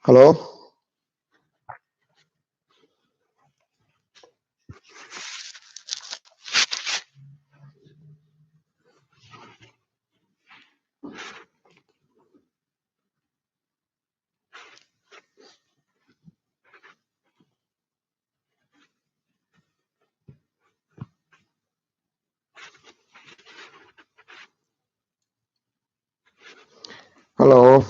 Hello? Hello?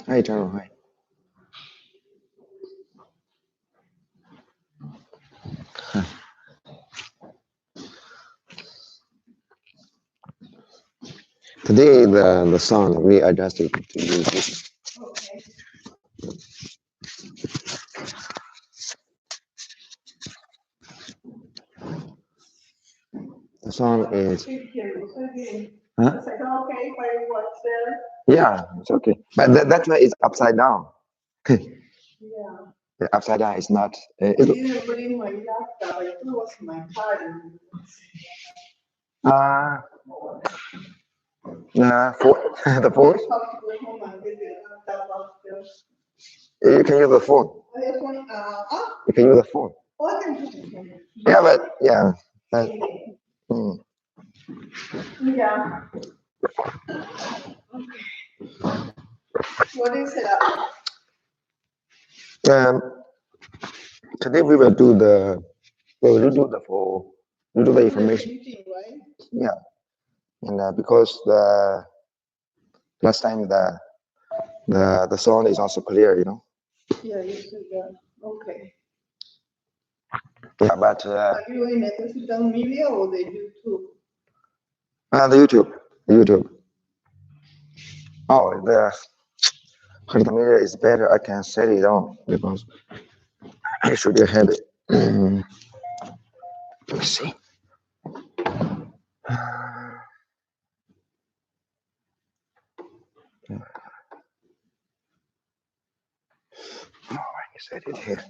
Hi, Taro. Hi. Today, the song we adjusted to use this. The song is. Huh? Yeah, it's okay. But that's why it's upside down. The upside down is not. Phone, the phone. You can use the phone. You can use the phone. Yeah, but yeah. But, mm. What is it? Today we will do the we do the information. Yeah, and because the last time the sound is also clear, you know. Yeah, you said that. Okay. Yeah, but are you in a digital media or the YouTube? The YouTube. The YouTube. Oh, the media is better. I can set it on because I should have it. Let's see. Oh, I set it here.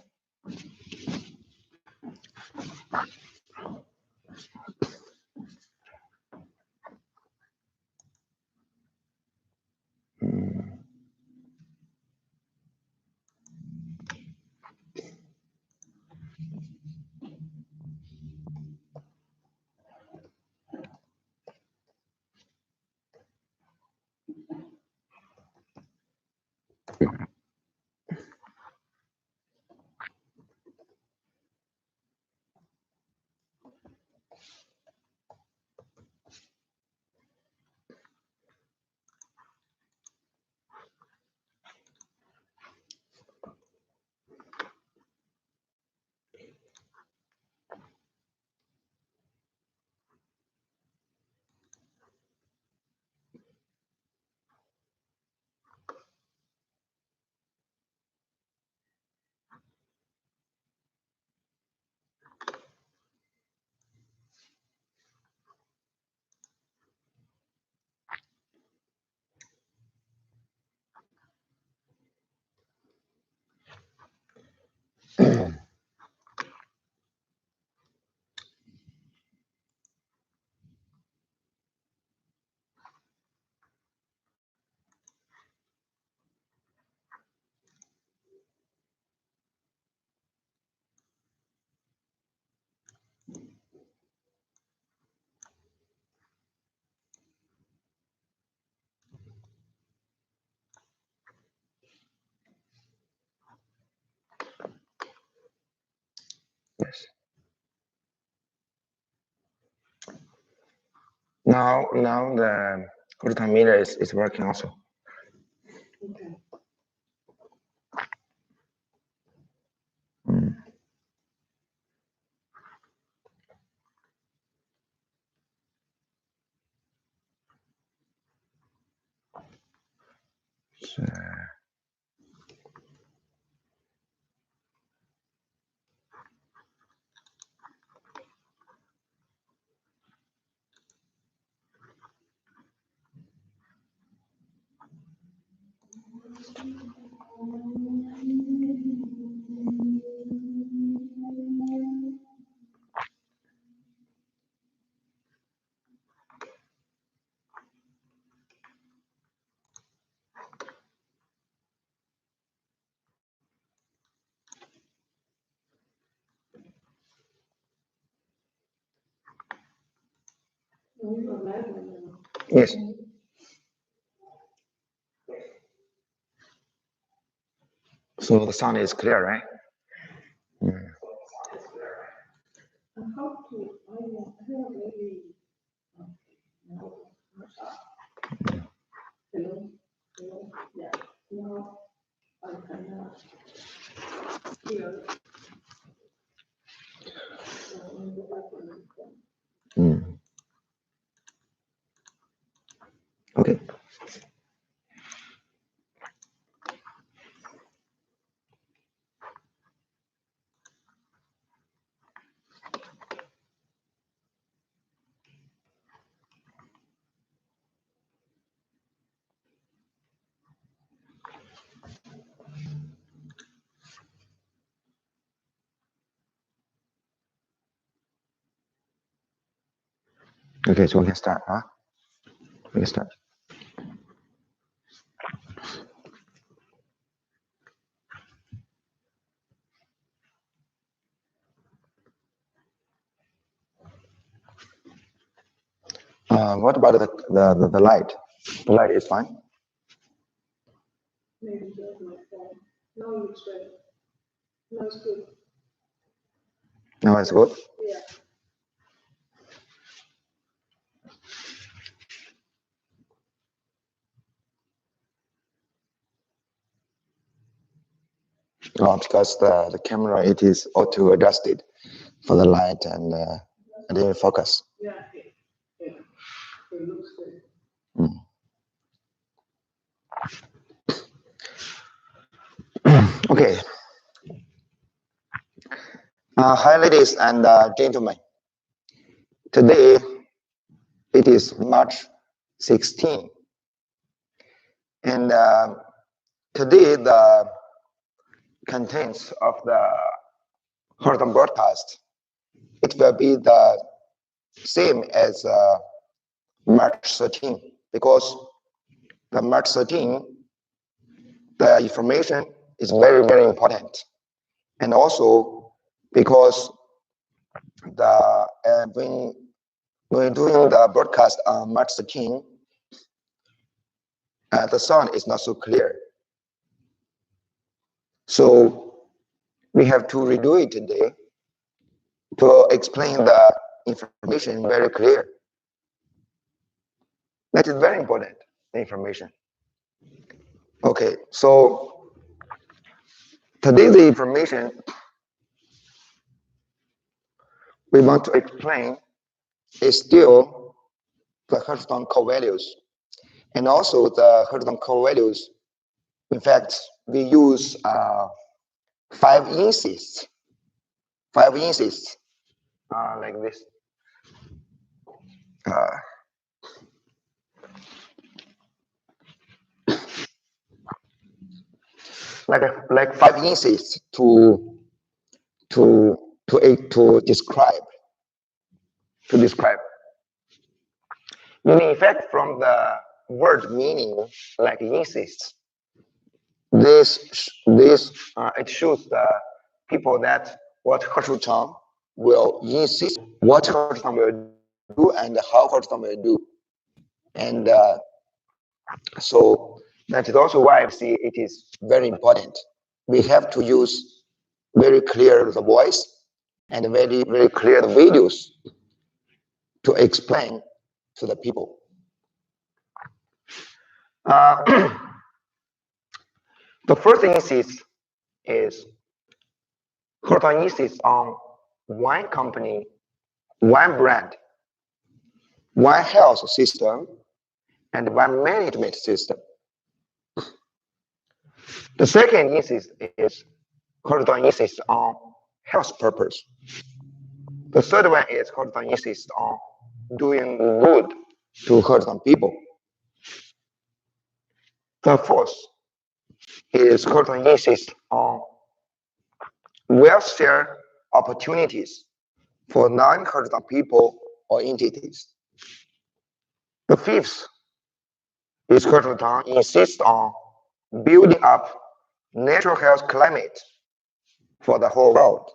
Now the hologram meter is working also. Okay. Yes. So the sound is clear, right? Mm. Mm. Okay. Okay, so we can start, huh? We can start. What about the light? The light is fine. Maybe just my phone. No, it's good. No, it's good. No, it's good. Yeah. Because the camera, it is auto adjusted for the light and the focus. Yeah. Yeah. It looks good. Okay. Hi, ladies and gentlemen. Today, it is March 16. And today, the contents of the Horizon broadcast, it will be the same as March 13, because the March 13, the information is very, very important. And also because the when we're doing the broadcast on March 13, the sound is not so clear. So we have to redo it today to explain the information very clear. That is very important, the information. Okay, so today the information we want to explain is still the Heshoutang core values. And also the Heshoutang core values, in fact, we use 5 insists. 5 insists, like this. Like 5 insists to describe. Meaning, in fact, from the word meaning, like insist, this it shows the people that what Heshoutang will insist, what Heshoutang will do, and how Heshoutang will do. And so that is also why I see it is very important. We have to use very clear the voice and very, very clear the videos to explain to the people. The first insist is Horton insists on one company, one brand, one health system, and one management system. The second insist is Horton insists on health purpose. The third one is Horton insists on doing good to Horton people. The fourth is Horton insists on welfare opportunities for non-Horton people or entities. The fifth is Horton insists on building up natural health climate for the whole world.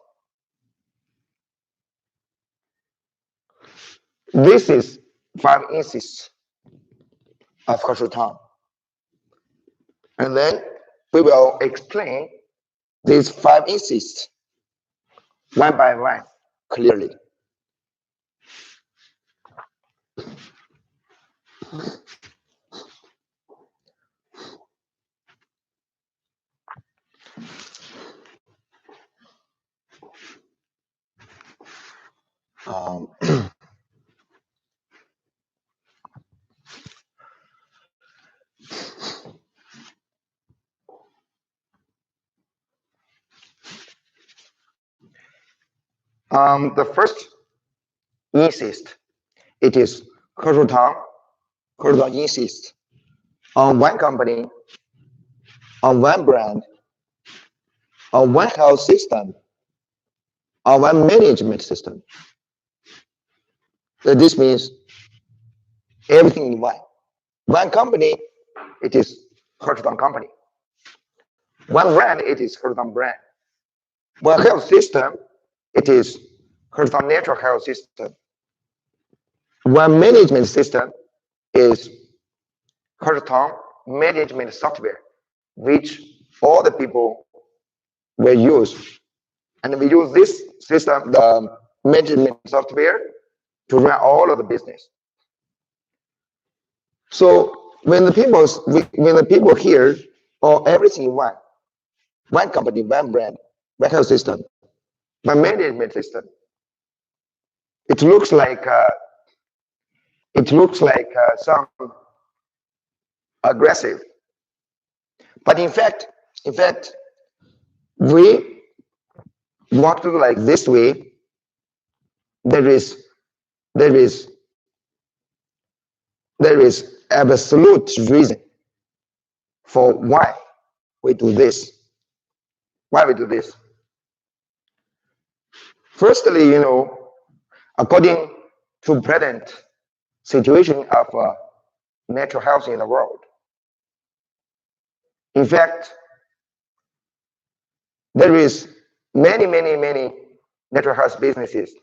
This is 5 insists of Horton. And then we will explain these 5 insists one by one clearly. The first insist, it is Horton insists on one company, on one brand, on one health system, on one management system. So this means everything in one. One company, it is Horton company. One brand, it is Horton brand. One health system, it is Horton natural health system. One management system is Horton management software, which all the people will use. And we use this system, the management software, to run all of the business. So when the people hear, oh, everything in one company, one brand, one health system, one management system, it looks like some aggressive. But in fact, we want to do like this way. There is absolute reason for why we do this. Why we do this? Firstly, according to present situation of natural health in the world, in fact, there is many natural health businesses.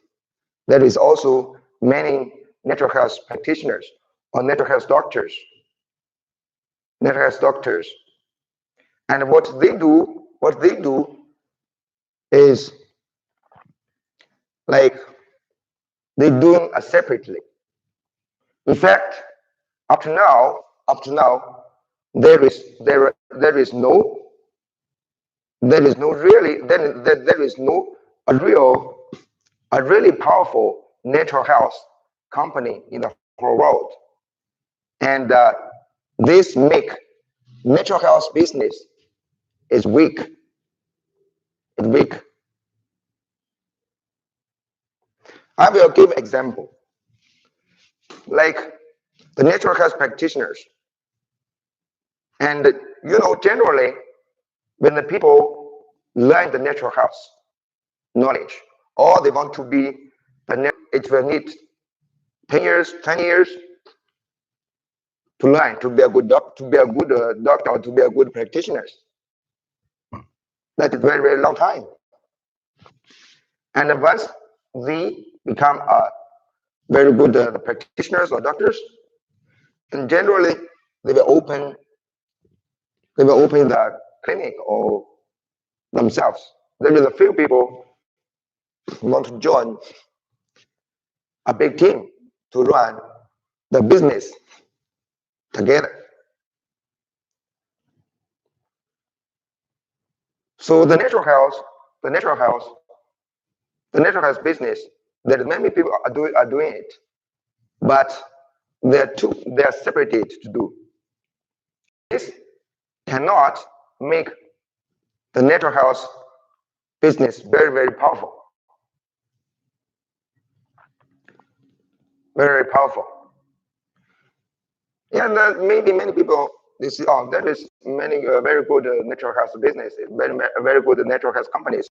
There is also many natural health practitioners or natural health doctors. And what they do is like they do separately. In fact, up to now, there is no a really powerful natural health company in the whole world, and this make natural health business is weak. It's weak. I will give an example. Like the natural health practitioners, and generally, when the people learn the natural health knowledge, or they want to be, it will need 10 years, 20 years to learn to be a good doctor, or to be a good practitioner. That is very long time. And once they become a very good practitioners or doctors, and generally they will open the clinic or themselves. There is a few people who want to join a big team to run the business together. So the natural health business, that many people are doing it, but they are separated to do. This cannot make the natural health business very, very powerful. Very powerful. Yeah, maybe many people, they say, oh, there is many very good natural health business, very good natural health companies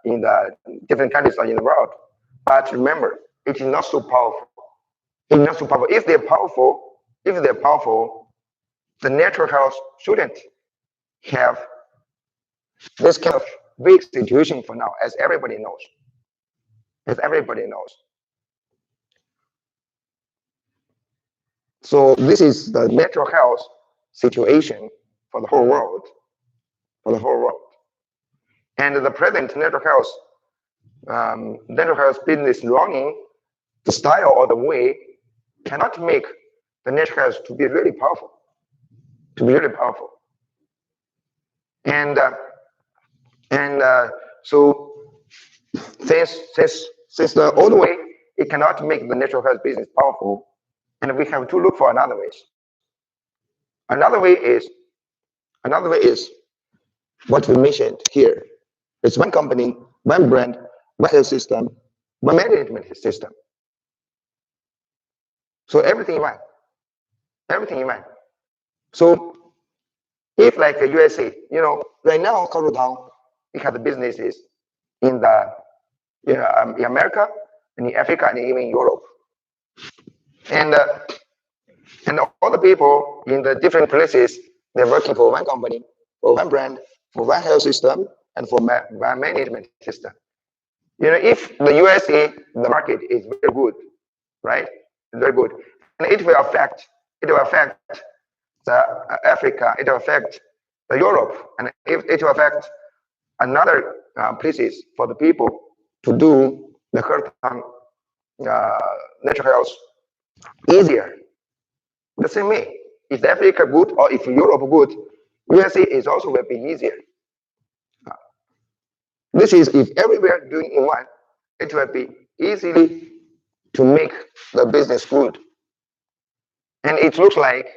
in the different countries in the world. But remember, it is not so powerful. It's not so powerful. If they're powerful, the natural health shouldn't have this kind of big situation for now, as everybody knows. So this is the natural health situation for the whole world. And the present natural health business running, the style or the way cannot make the natural health to be really powerful. And so since the old way, it cannot make the natural health business powerful, and we have to look for another ways. Another way is what we mentioned here. It's one company, one brand, one health system, one management system. So everything in one. So if like the USA, right now, Karudown, we have the businesses in the in America, and in Africa, and even Europe, and all the people in the different places, they're working for one company, for one brand, for one health system, and for one management system. If the USA, the market is very good, right? Very good, and it will affect the Africa, it will affect the Europe, and it will affect another places for the people to do the natural health easier. The same way, if Africa good or if Europe good, USA is also will be easier. This is if everywhere doing in one, it will be easily to make the business good. And it looks like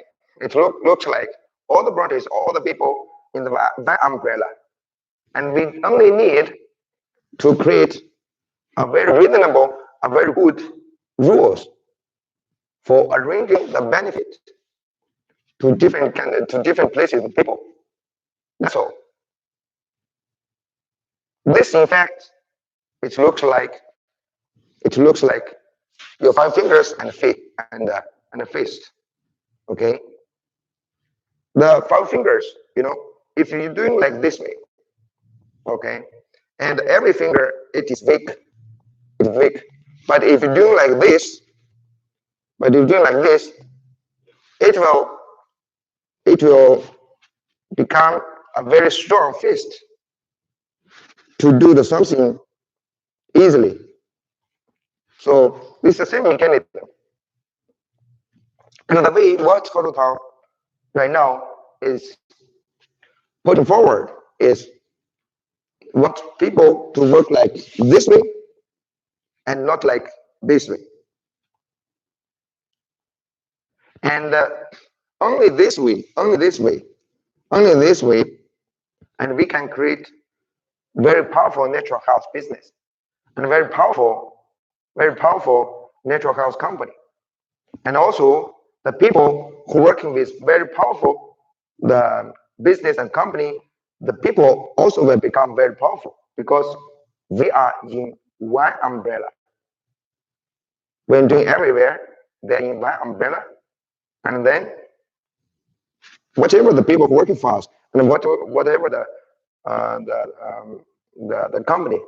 all the branches, all the people in the one umbrella. And we only need to create a very reasonable, a very good rules for arranging the benefit to different places of people. That's all. This, in fact, it looks like your 5 fingers and a fist. Okay. The 5 fingers, if you're doing like this way, okay, and every finger it is weak. But if you do like this, it will become a very strong fist to do the something easily. So this is the same mechanism. And the way what Karudown right now is putting forward is want people to work like this way and not like this way. And only this way, and we can create very powerful natural health business and a very powerful natural health company. And also the people who working with very powerful the business and company, the people also will become very powerful because we are in one umbrella. When doing everywhere, they're in one umbrella, and then whatever the people working for us, and whatever the company,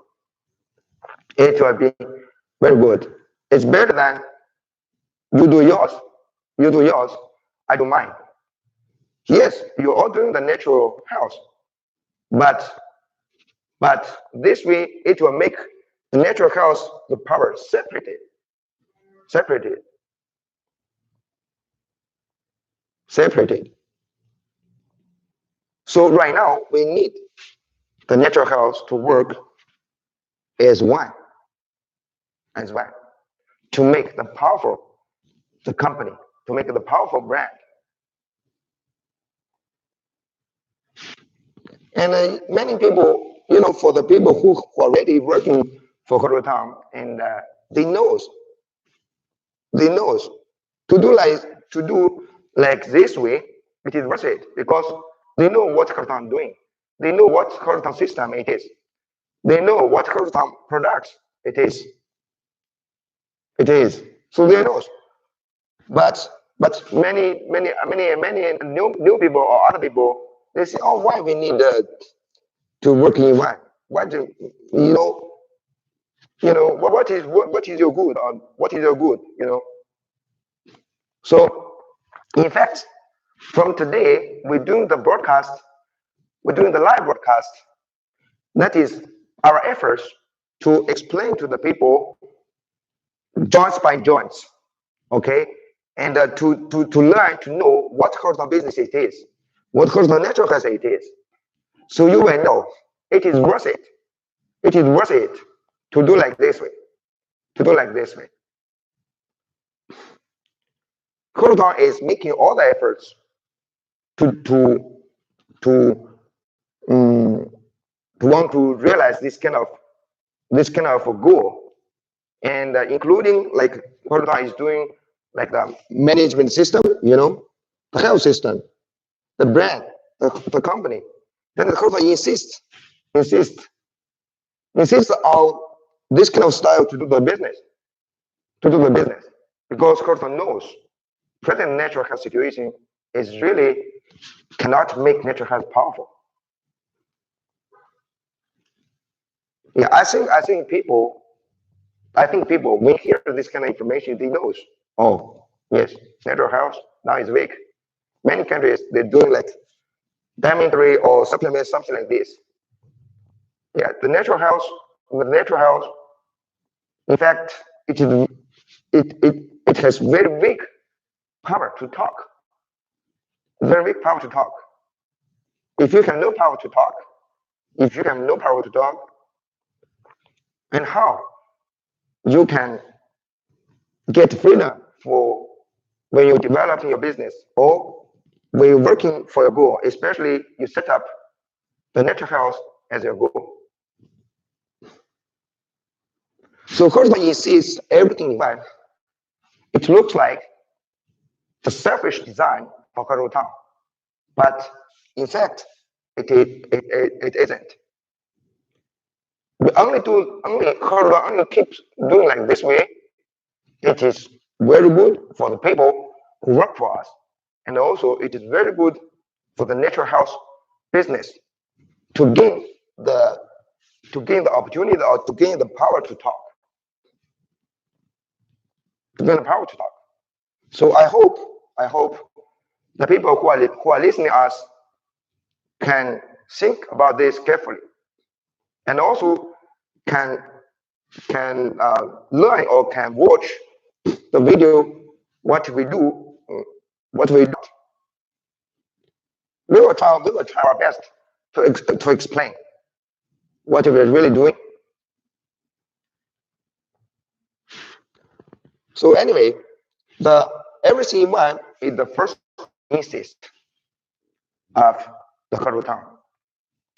it will be very good. It's better than you do yours, I do mine. Yes, you're all doing the natural health, but this way it will make the natural health, the power separated. separated. So right now, we need the natural health to work as one, to make the powerful, the company, to make the powerful brand. And many people, for the people who are already working for Hotang, and they knows to do like this way, it is worth it because they know what Hotang doing. They know what Hotang system it is. They know what Hotang products it is. It is. So they know. But many new people or other people, they say, oh, why we need to work in one? Why do what is your good or what is your good? So in fact, from today we're doing the broadcast, we're doing the live broadcast. That is our efforts to explain to the people joints by joints, okay, and to learn to know what horizontal business it is, what horizontal natural health it is, so you will know it is worth it. It is worth it to do like this way. To do like this way. Horizontal is making all the efforts to want to realize this kind of goal, and including like horizontal is doing like the management system, the health system, the brand, the company. Then the horizontal insists on this kind of style to do the business, because horizontal knows present natural health situation is really cannot make natural health powerful. Yeah, I think people when hear this kind of information, they knows. Oh, yes, natural health now is weak. Many countries they're doing like dietary or supplements, something like this. Yeah, the natural health, in fact, it has very weak power to talk. Very weak power to talk. If you have no power to talk, and how you can get freedom for when you're developing your business or when you're working for your goal, especially you set up the natural health as your goal. So of course, when you see everything in life, it looks like the selfish design for Karutan, but in fact, it isn't. We only keep doing like this way. It is very good for the people who work for us, and also it is very good for the natural health business to gain the opportunity or to gain the power to talk. So I hope the people who are listening to us can think about this carefully, and also can learn or can watch the video what we do. We will try our best to explain what we're really doing. So anyway, the everything in one is the first insist of the Karutan,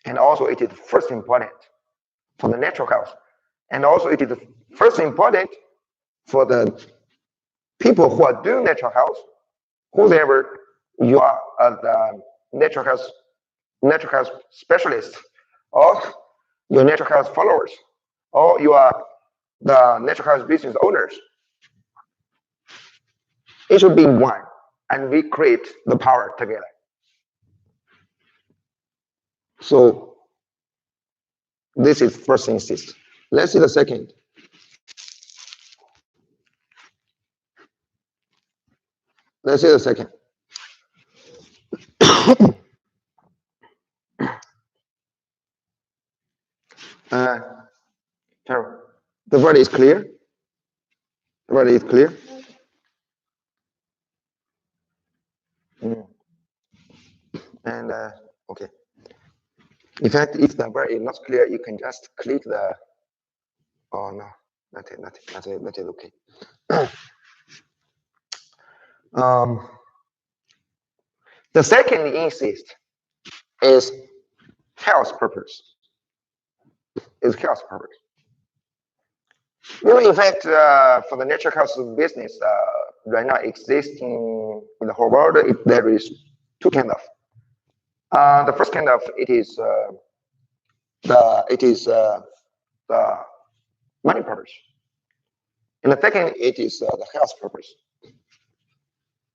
and also it is first important for the natural health, and also it is first important for the people who are doing natural health, whoever you are, the natural health specialist, or your natural health followers, or you are the natural health business owners. It should be one, and we create the power together. So this is first insist. Let's see the second. Let's see the second. Carol, the word is clear. The word is clear. And okay. In fact, if the word is not clear, you can just click the. Oh no, nothing. That is okay. The second insist is health purpose. Is health purpose. In fact, for the natural health business, right now existing in the whole world, there is two kind of. The first kind of it is the money purpose, and the second it is the health purpose.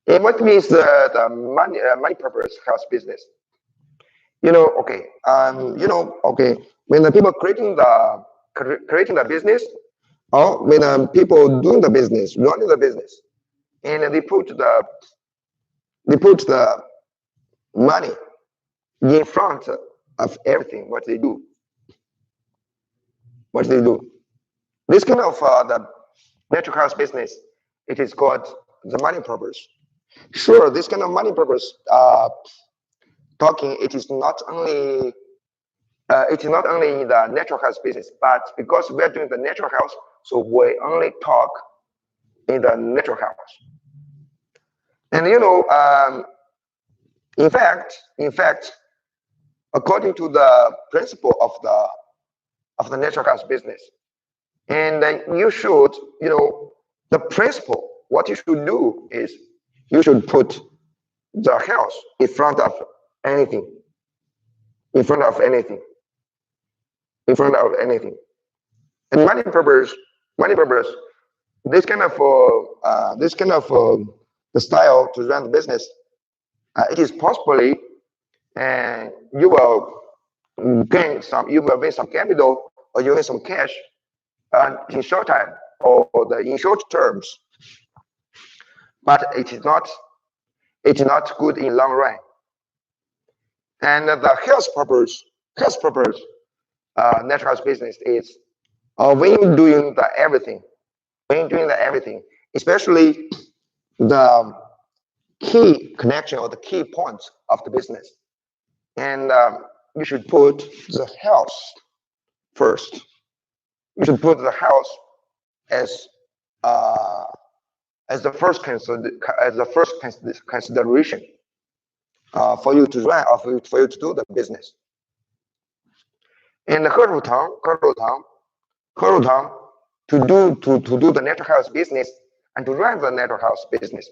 And what means the money purpose health business? Okay, okay. When the people creating the business, or when people doing the business, running the business, and they put the money in front of everything. What they do. This kind of the natural health business, it is called the money purpose. Sure, this kind of money purpose talking, it is not only the natural health business, but because we are doing the natural health, so we only talk in the natural health. And in fact, according to the principle of the natural health business, and you should, the principle, what you should do is you should put the health in front of anything. And money purpose, this kind of the style to run the business, it is possibly, and you will gain some capital, or you gain some cash in short time or in short terms, but it is not good in long run. And the health purpose natural health business is when you're doing the everything, especially the key connection or the key points of the business, and you should put the health first. You should put the health as the first consideration for you to run or for you to do the business. And 何乳糖 to do the natural health business and to run the natural health business.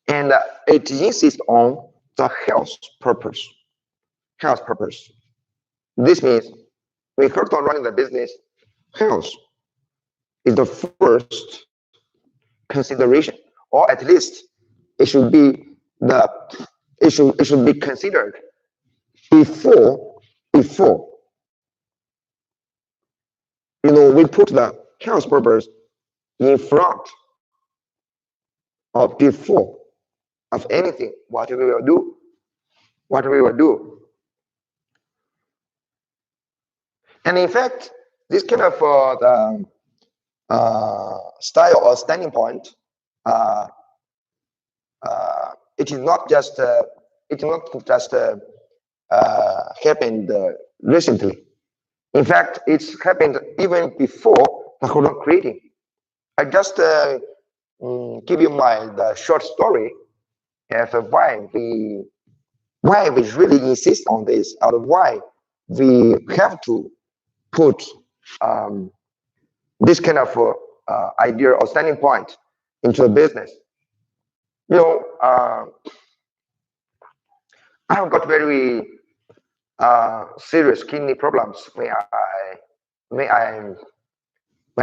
And it insists on the health purpose. This means when Hertz running the business, health is the first consideration, or at least it should be considered before we put the health purpose in front or before of anything what we will do. And in fact, this kind of style or standing point, it is not just happened recently. In fact, it's happened even before the whole creating. I just give you the short story as why we really insist on this, or why we have to put this kind of idea or standing point into the business. I have got very serious kidney problems when I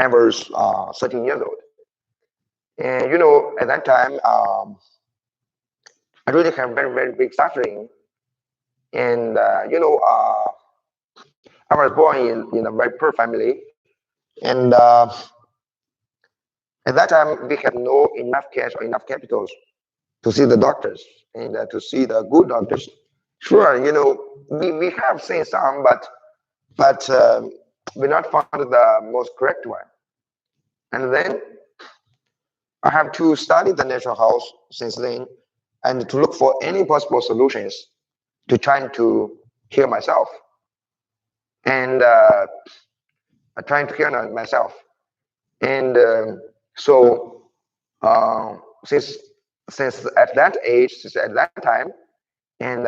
was 13 years old. And at that time, I really have very, very big suffering. And I was born in a very poor family, and at that time we had no enough cash or enough capitals to see the doctors and to see the good doctors. Sure, we have seen some, but we not found the most correct one. And then I have to study the natural health since then, and to look for any possible solutions to trying to heal myself, and trying to heal myself. And so since at that age, since at that time, and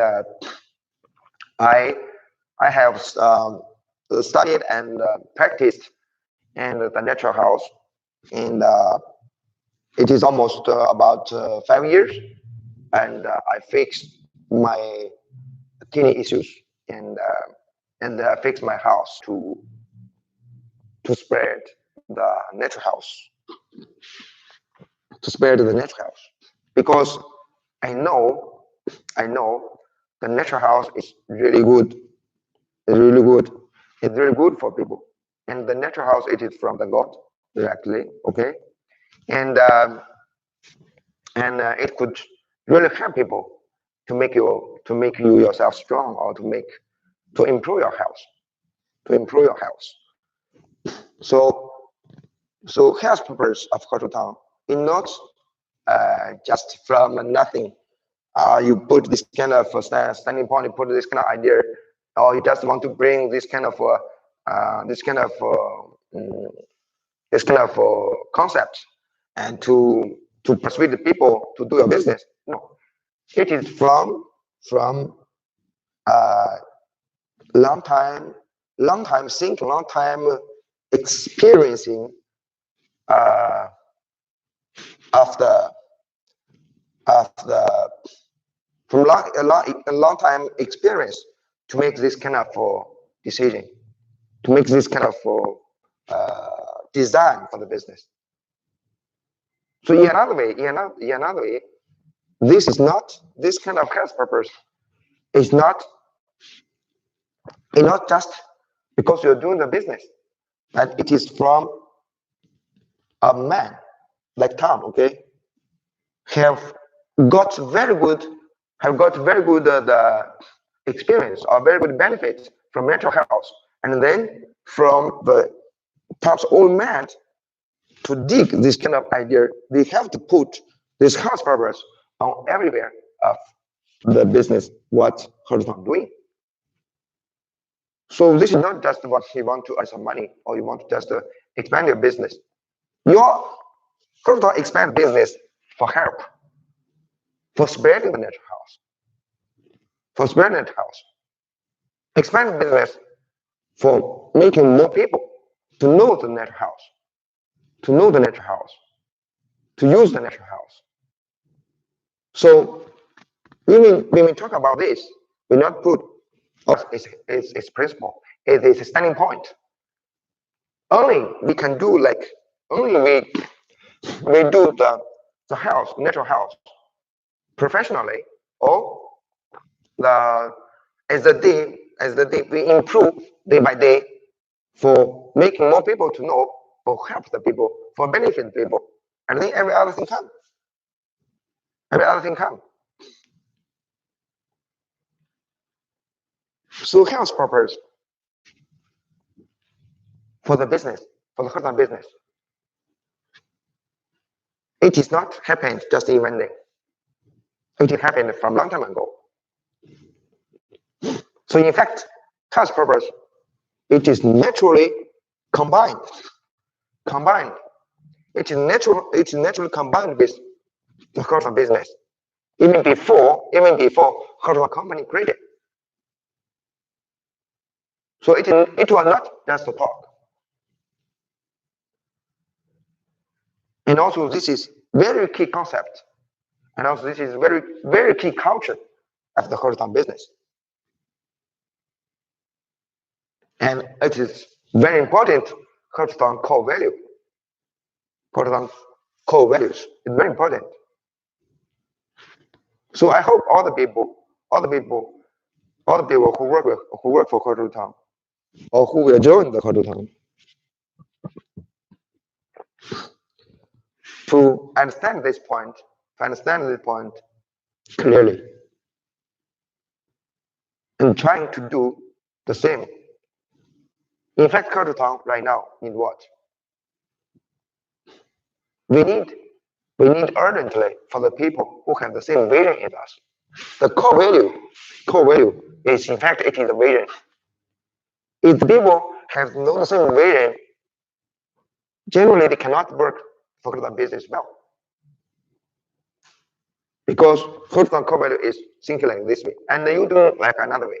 I have studied and practiced in the natural house, and it is almost about 5 years, and I fixed my kidney issues, and fixed my house to spread the natural house, because I know the natural house is really good. It's really good. It's really good for people. And the natural house, it is from the God directly, okay? And it could really help people to make you yourself strong, or to improve your health. So health purpose of cultural town is not just from nothing. You put this kind of standing point, you put this kind of idea, or you just want to bring this kind of concept, and to persuade the people to do your business. No, it is from long time thinking, long time experiencing of the from a long time experience to make this kind of decision, to make this kind of design for the business. So in another way, this kind of health purpose is not just because you're doing the business, but it is from a man like Tom, okay, have got very good the experience or very good benefits from natural health, and then from the Tom's old man to dig this kind of idea, they have to put this health purpose on everywhere of the business what Horizon doing. So this is not just what you want to earn some money, or you want to just expand your business. Your Horizon expand business for help, for spreading the natural house, expand business for making more people to know the natural house, to use the natural house. So when we talk about this, we not put its principle, it is a standing point. Only we can do only we do the natural house professionally, or as the day we improve day by day, for making more people to know, for help the people, for benefit the people, and then every other thing comes. So health purpose for the business, for the Horizon business, it is not happened just in one day. It happened from long time ago. So in fact, health purpose, it is naturally combined. It is naturally combined with the Horizon business, even before Horizon company created. So it was not just a talk. And also this is very key concept. And also this is very, very key culture of the Horizon business. And it is very important Horizon core value. Horizon core values is very important. So I hope all the people who work for Horizon, or who will join the Horizon, to understand this point clearly, and trying to do the same. In fact, Horizon right now need what? We need We need urgently for the people who have the same vision as us. The core value is, in fact, it is a vision. If the people have no same vision, generally they cannot work for the business well. Because horizontal core value is thinking like this way, and you do like another way.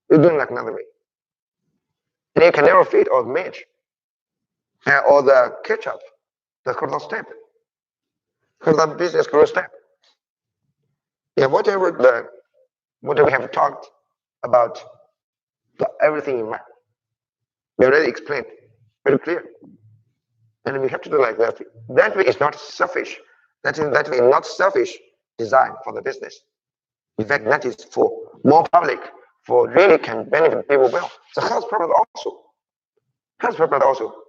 You do like another way. And you can never fit or match or the catch up, the horizontal step, horizontal business growth step. Yeah, whatever we have talked about, everything in mind. We already explained very clear. And we have to do like that. That way is not selfish. That way is not selfish design for the business. In fact, that is for more public, for really can benefit people well. The health purpose also. Health purpose also.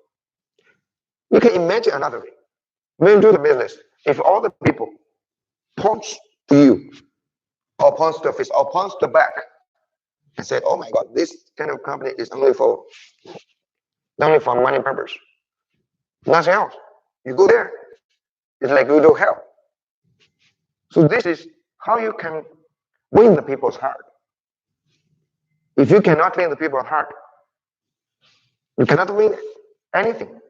You can imagine another way. When you do the business, if all the people points to you, or points to the face, or points to the back, and said, "Oh my God, this kind of company is only for money purpose, nothing else." You go there, it's like you do hell. So this is how you can win the people's heart. If you cannot win the people's heart, you cannot win anything.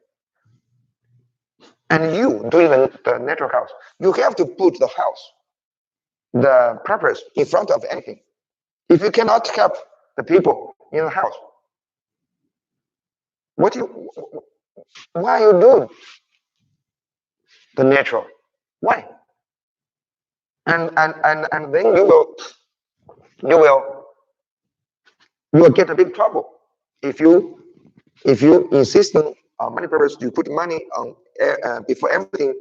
And you doing the natural house, you have to put the house, the purpose in front of anything. If you cannot help the people in the house, why you do the natural? Why? And then you will get a big trouble if you insist on money purpose. You put money on before everything.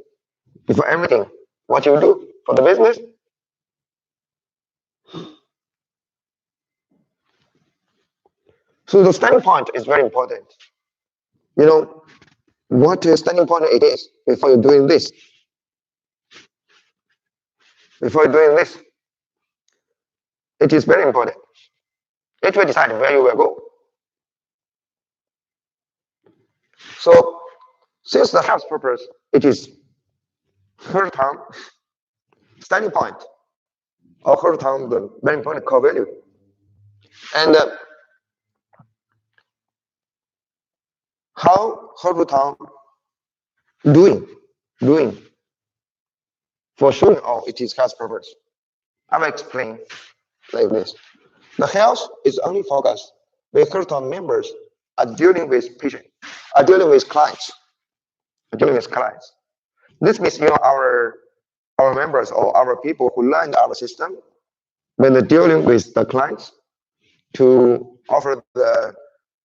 What you do for the business? So the starting point is very important. You know what starting point it is before you're doing this. Before you're doing this, it is very important. It will decide where you will go. So since the health purpose, it is horizontal starting point, or horizontal the very important core value. And how horizontal doing for showing it is health purpose. I will explain like this. The health is only focused when horizontal members are dealing with patients, are dealing with clients. This means our members or our people who learn our system, when they're dealing with the clients to offer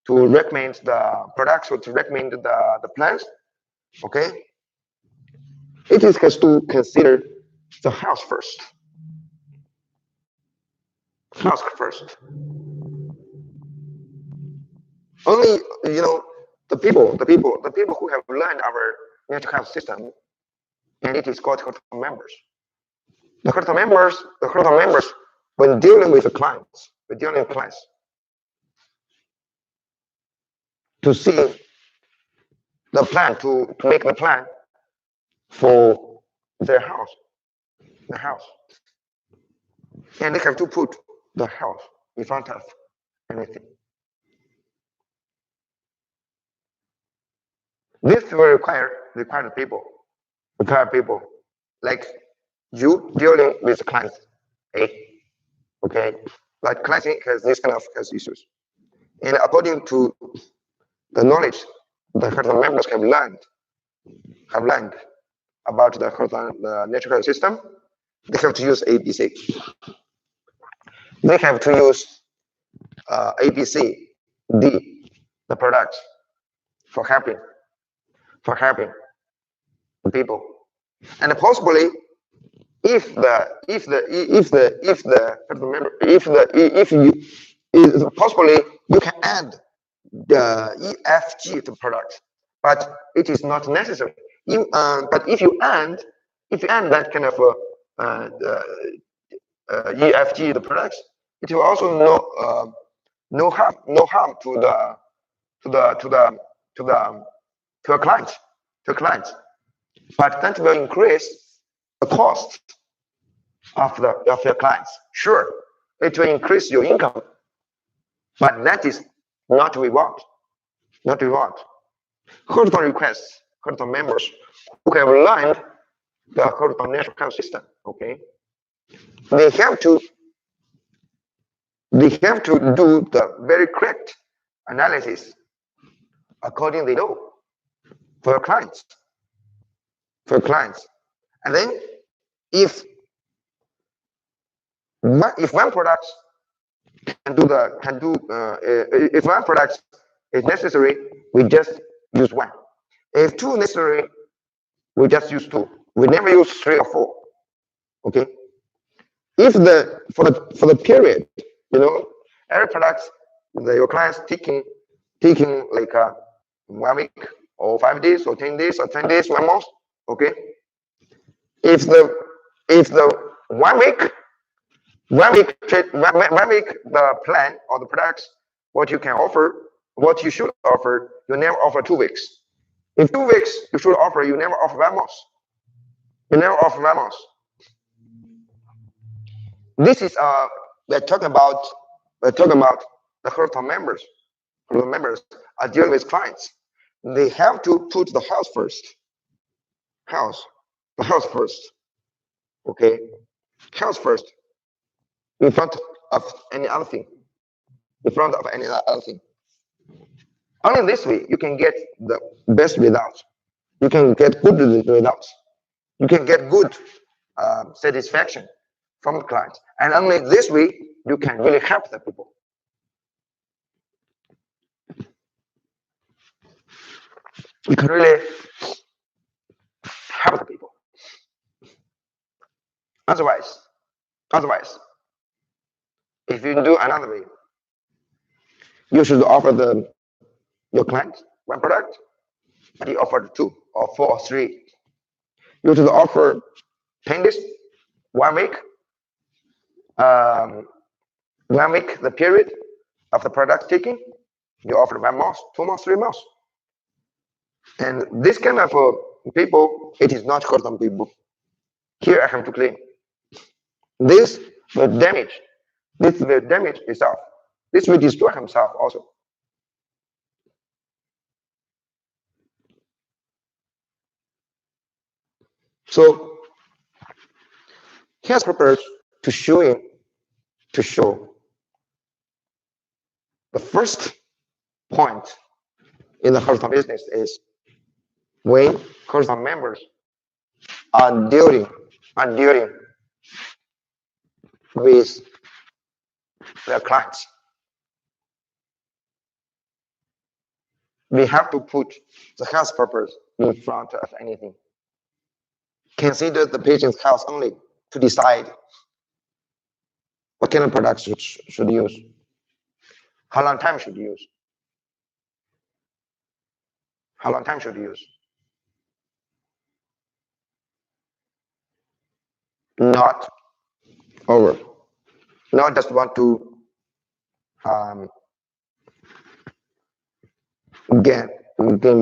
to recommend the products or to recommend the plans, okay? It is has to consider the health first. Health first. Only the people who have learned our natural health system, and it is called horizontal members. The horizontal members, when dealing with the clients, to see the plan, to make the plan for their house, and they have to put the health in front of anything. This will require people like you dealing with clients A, okay? Like clients has this kind of health issues, and according to the knowledge the horizontal members have learned about the natural health system, they have to use ABC. They have to use ABC, D, the products for helping the people, and possibly if possibly you can add the EFG to product, but it is not necessary. But if you add that kind of EFG the products, it will also no harm to a client. but that will increase the cost of your clients. Sure, it will increase your income, but that is not reward. Not reward. Hackathon requests, hackathon members who have learned the hackathon natural health system. Okay, they have to do the very correct analysis according they know for clients. And then if one product if one product is necessary, we just use one. If two necessary, we just use two. We never use 3 or 4. Okay. If for the period, every product your clients taking like 1 week or 5 days or 10 days or 10 days, 1 month. Okay. If the 1 week the plan or the products, what you should offer, you never offer 2 weeks. In 2 weeks you should offer, you never offer 1 month. You never offer 1 month. This is we're talking about the hackathon members. The members are dealing with clients. They have to put the health first. The health first. Okay, health first. In front of any other thing. Only this way you can get the best results. You can get good results. You can get good satisfaction from the client. And only this way you can really help the people. You can really help the people. Otherwise, if you do another way, you should offer your client 1 product, but you offer 2 or 4 or 3. You should offer 10 days, 1 week, 1 week, the period of the product taking. You offer 1 month, 2 months, 3 months. And this kind of people, it is not hackathon people. Here I have to claim. This will damage itself. This will destroy himself also. So here's purpose to show the first point in the hackathon business is when hackathon members are dealing with their clients. We have to put the health purpose in front of anything. Consider the patient's health only to decide what kind of products should use, how long time should use, not over, not just want to gain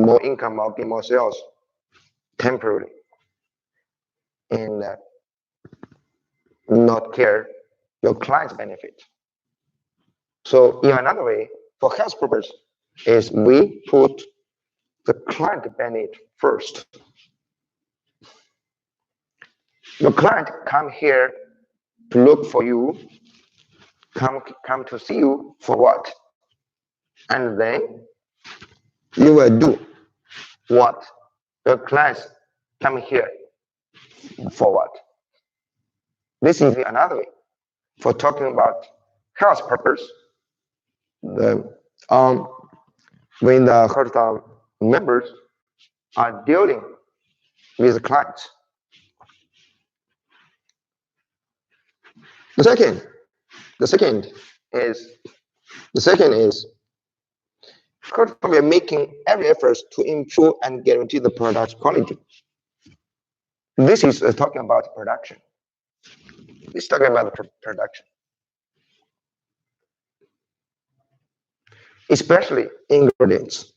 more income or gain more sales temporarily, and not care your client's benefit. So in another way, for health purpose, is we put the client benefit first. Your client come here to look for you, come to see you for what? And then you will do what your clients come here for what? This is another way for talking about health purpose. When the hackathon members are dealing with the clients. The second is we are making every effort to improve and guarantee the product quality. This is talking about production. This is talking about production. Especially ingredients.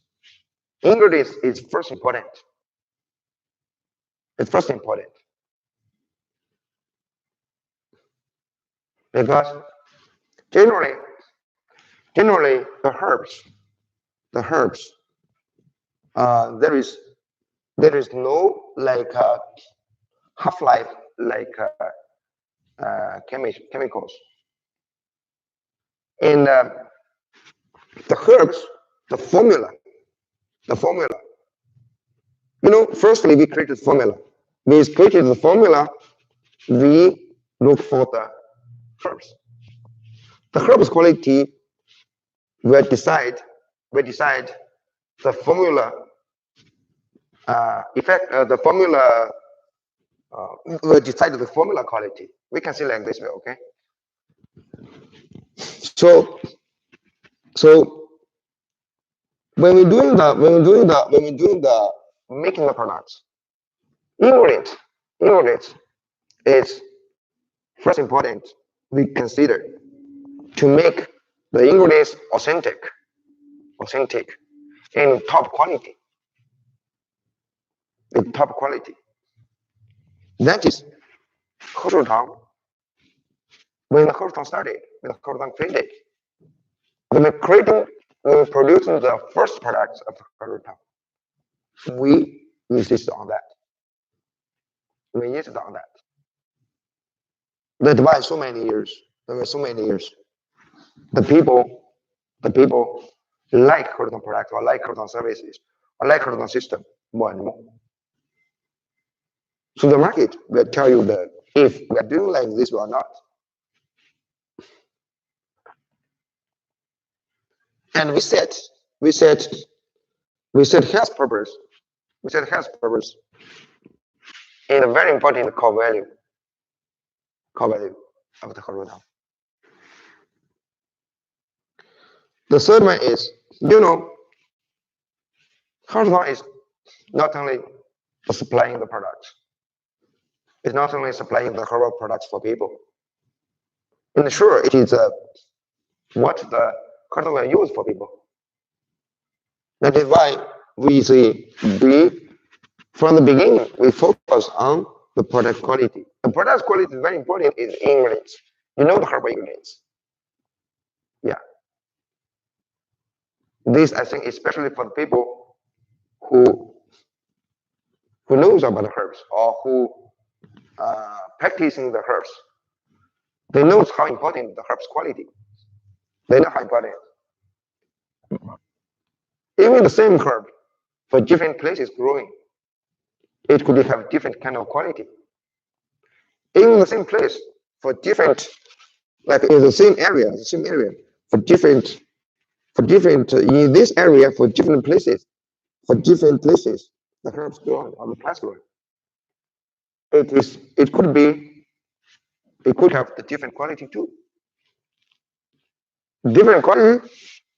Ingredients is first important. It's first important. Because generally the herbs, there is no like half-life like chemicals. And the herbs, the formula. Firstly we created formula. We created the formula. We look for the herbs. The herbs quality will decide the formula the formula will decide the formula quality. We can see like this way, okay? So when we're doing the making the products, ingredients is first important. We consider to make the ingredients authentic and top quality. That is heshoutang. When the heshoutang started, when the heshoutang created, when we're producing the first products of the heshoutang, we insist on that. That's why so many years. The people like heshoutang products or like heshoutang services or like heshoutang system more and more. So the market will tell you that if we are doing like this or not. And we set health purpose. In a very important core value of the heshoutang. The third one is, heshoutang is not only supplying the products. It's not only supplying the herbal products for people. And sure, it is what the heshoutang will use for people. That is why we see from the beginning, we focus on the product quality. The product quality is very important in ingredients. The herbal ingredients. Yeah. This, I think, especially for the people who knows about the herbs or who practicing the herbs. They know how important the herbs quality. They know how important. Even the same herb for different places growing, it could have different kind of quality. Even the same place for different, like in the same area, for different in this area for different places, the herbs growing or the plants growing. It could have the different quality too. Different quality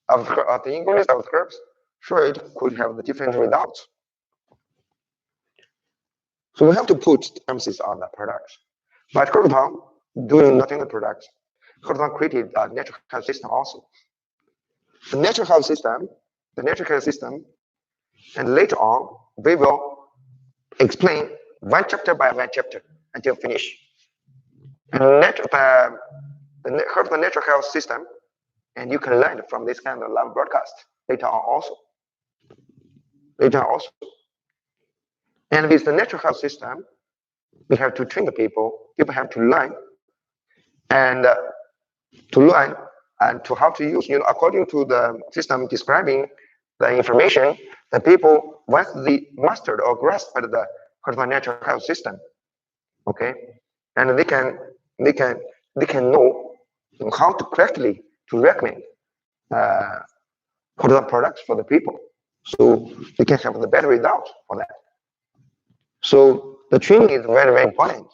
of the ingredients of the herbs, sure, it could have the different results. So we have to put emphasis on the products. But heshoutang doing nothing the products. heshoutang created a natural health system also. The natural health system, and later on we will explain one chapter by one chapter until finish. And the natural health system, and you can learn from this kind of live broadcast later on also. And with the natural health system, we have to train the people. People have to learn and to how to use, according to the system describing the information, the people, once they mastered or grasped the natural health system, okay, and they can know how to correctly to recommend products for the people, so they can have the better result for that. So the training is very, very important.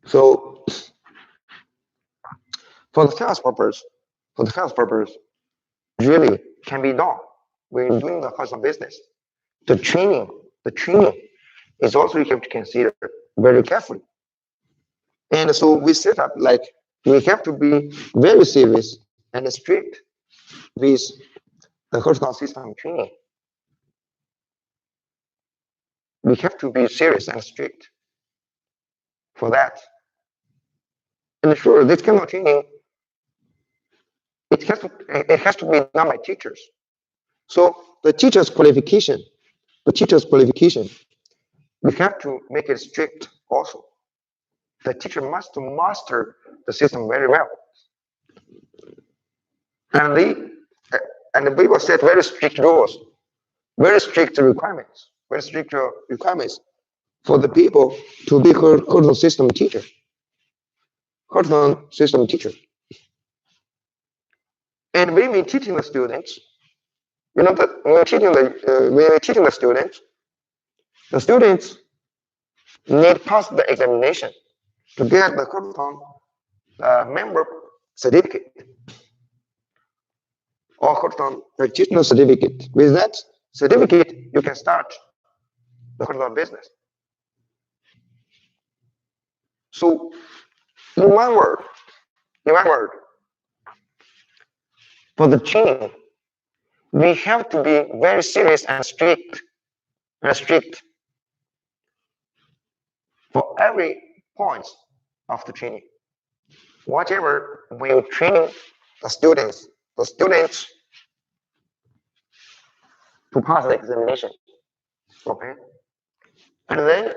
So for the health purpose, really can be done when doing the health business. The training is also you have to consider very carefully. And so we set up like we have to be very serious and strict with the health system training. we have to be serious and strict for that. And sure, this kind of training, it has to be done by teachers. So the teacher's qualification, we have to make it strict also. The teacher must master the system very well. And we will set very strict rules, very strict requirements for the people to be horizontal system teacher. And when we're teaching the students, you know that when we're teaching the students need pass the examination to get the horizontal member certificate or horizontal practitioner certificate. With that certificate, you can start the horizontal business. So, in one word, for the training, we have to be very serious and strict for every point of the training. Whatever we're training the students to pass the examination. Okay? And then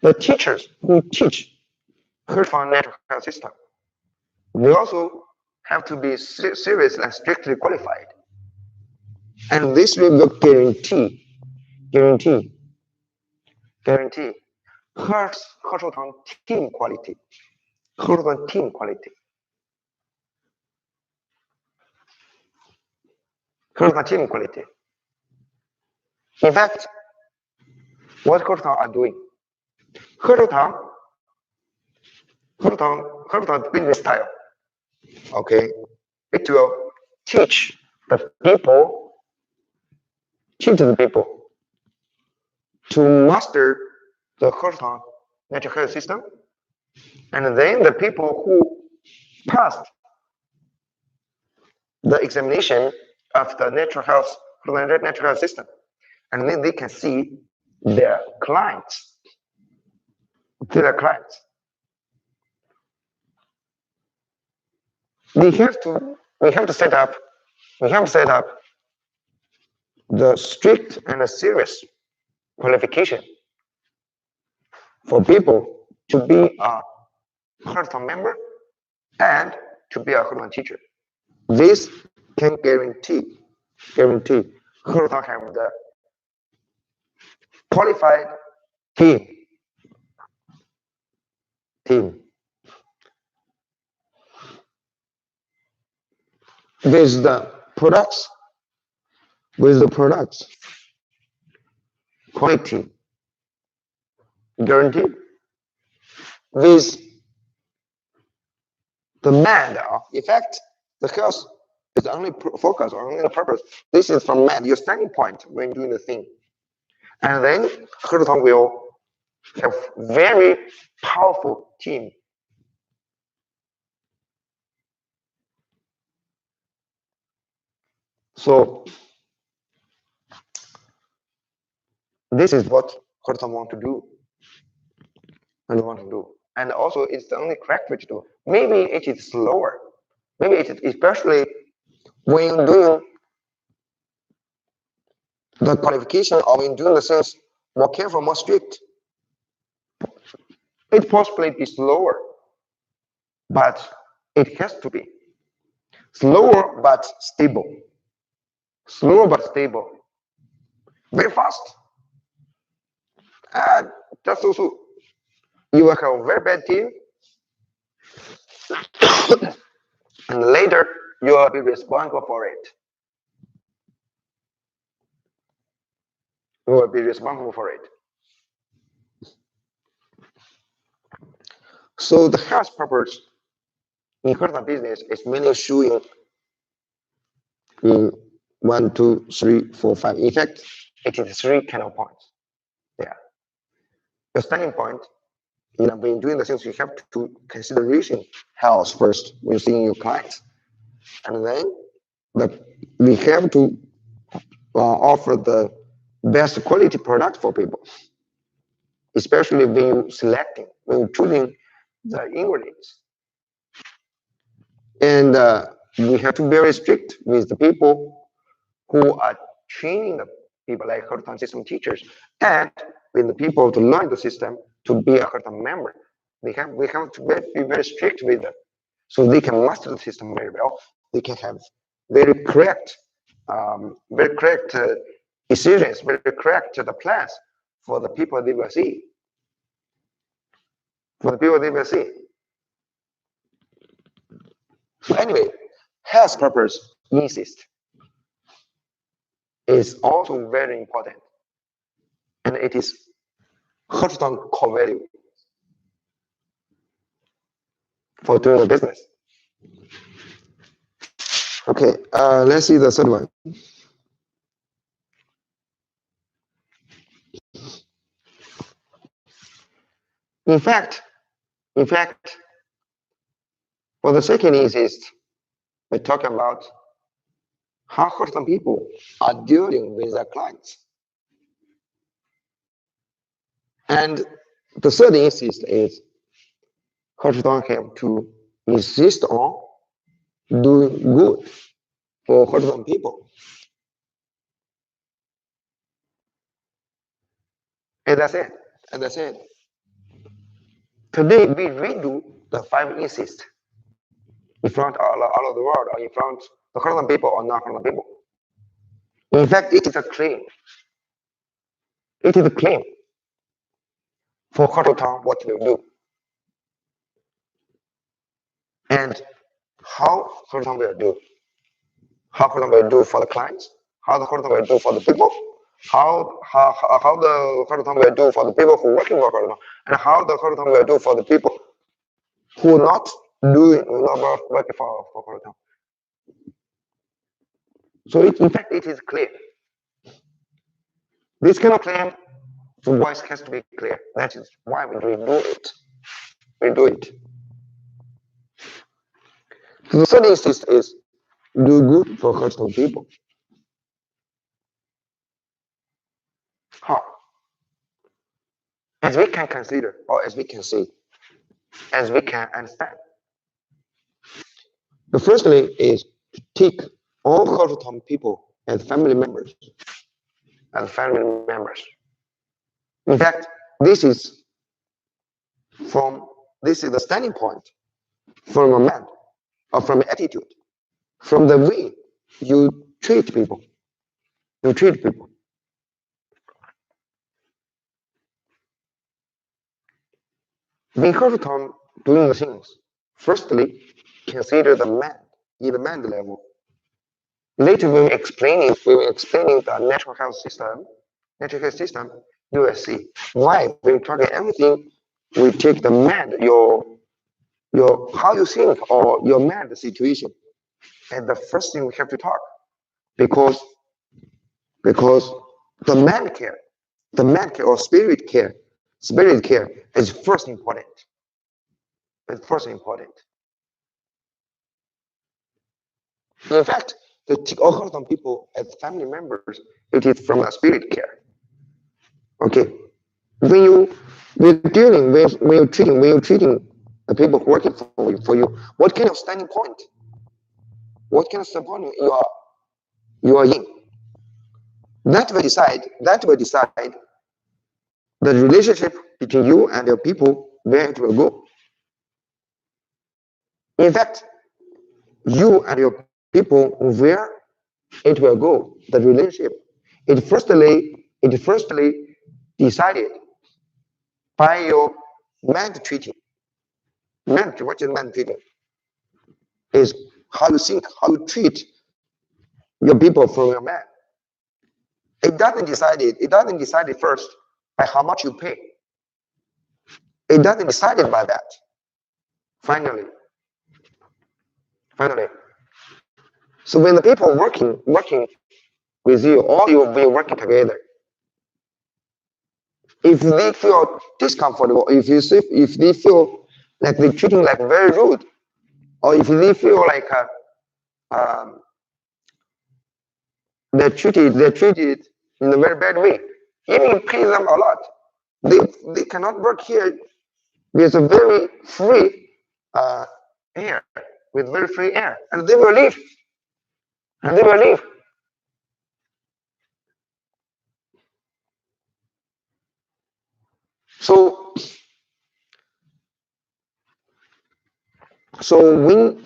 the teachers who teach horizontal natural health system, they also have to be serious and strictly qualified. And this will guarantee horizontal team quality. In fact, what horizontal are doing? Horizontal business style. Okay, it will teach the people to master the horizontal natural health system, and then the people who passed the examination of the natural health system, and then they can see their clients. We have to set up the strict and serious qualification for people to be a horizontal member and to be a horizontal teacher. This can guarantee horizontal have the qualified team. With the products quality guaranteed, with the man effect, the health is only focus on only the purpose. This is from man, your starting point when doing the thing. And then horizontal will have very powerful team. So this is what horizontal want to do. And also it's the only correct way to do. Maybe it is slower. Maybe it is, especially when you're doing the qualification or when doing the things more careful, more strict. It possibly be slower, but it has to be slower but stable. Very fast. And just also, you will have a very bad team, and later you will be responsible for it. So the health purpose in horizontal business is mainly showing in 1, 2, 3, 4, 5. In fact, it is 3 kind of points. Yeah. Your starting point, when doing the things, you have to consider reaching health first when seeing your clients. And then we have to offer the best quality product for people, especially when you're choosing the ingredients. And we have to be very strict with the people who are training the people like Hackathon system teachers, and with the people to learn the system to be a Hackathon member. We have to be very strict with them, so they can master the system very well. They can have very correct, decisions, very correct the plans for the people they will see. For the people they will see. So anyway, health purpose insist is also very important, and it is Hackathon core value for doing the business. Okay, let's see the third one. In fact, for the second insist, we talk about how Hackathon people are dealing with their clients. And the third insist is Hackathon have to insist on doing good for Hackathon people. As I said, today we redo the 5 insists in front of all of the world, or in front of the Hackathon people or non-Hackathon people. In fact, it is a claim. It is a claim for Hackathon what we do. And how Hackathon will do. How Hackathon will do for the clients, how the Hackathon will do for the people, how the Hackathon will do for the people who are working for Hackathon, and how the Hackathon will do for the people who are not working for Hackathon. So in fact, it is clear. This kind of claim, the voice has to be clear. That is why we do it. We do it. So the third insist is do good for Hackathon people. How? As we can consider, or as we can see, as we can understand. The firstly is to take all Hackathon people as family members. In fact, this is the standing point from a man, or from an attitude, from the way you treat people. When Hackathon doing the things, firstly, consider the man in the man level. Later, when we're explaining the natural health system, you will see why when talking everything, we take the man, your how you think or your man situation, and the first thing we have to talk, because the man care or spirit care is first important. It's first important. In fact, the Hackathon people as family members, it is from a spirit care. Okay, when you're treating the people working for you, what kind of standing point, what kind of standpoint you are in? That will decide the relationship between you and your people, where it will go. In fact, you and your people, where it will go, the relationship, it firstly decided by your man treating. What is man treating? Is how you think, how you treat your people from your man. It doesn't decide it first by how much you pay. It doesn't decide it by that. Finally. So when the people working with you, all you will be working together, if they feel discomfortable, if they feel like they're treating like very rude, or if they feel like they're treated in a very bad way. Even you pay them a lot, they cannot work here with a very free uh, air, with very free air, and they will leave, and they will leave. So, so when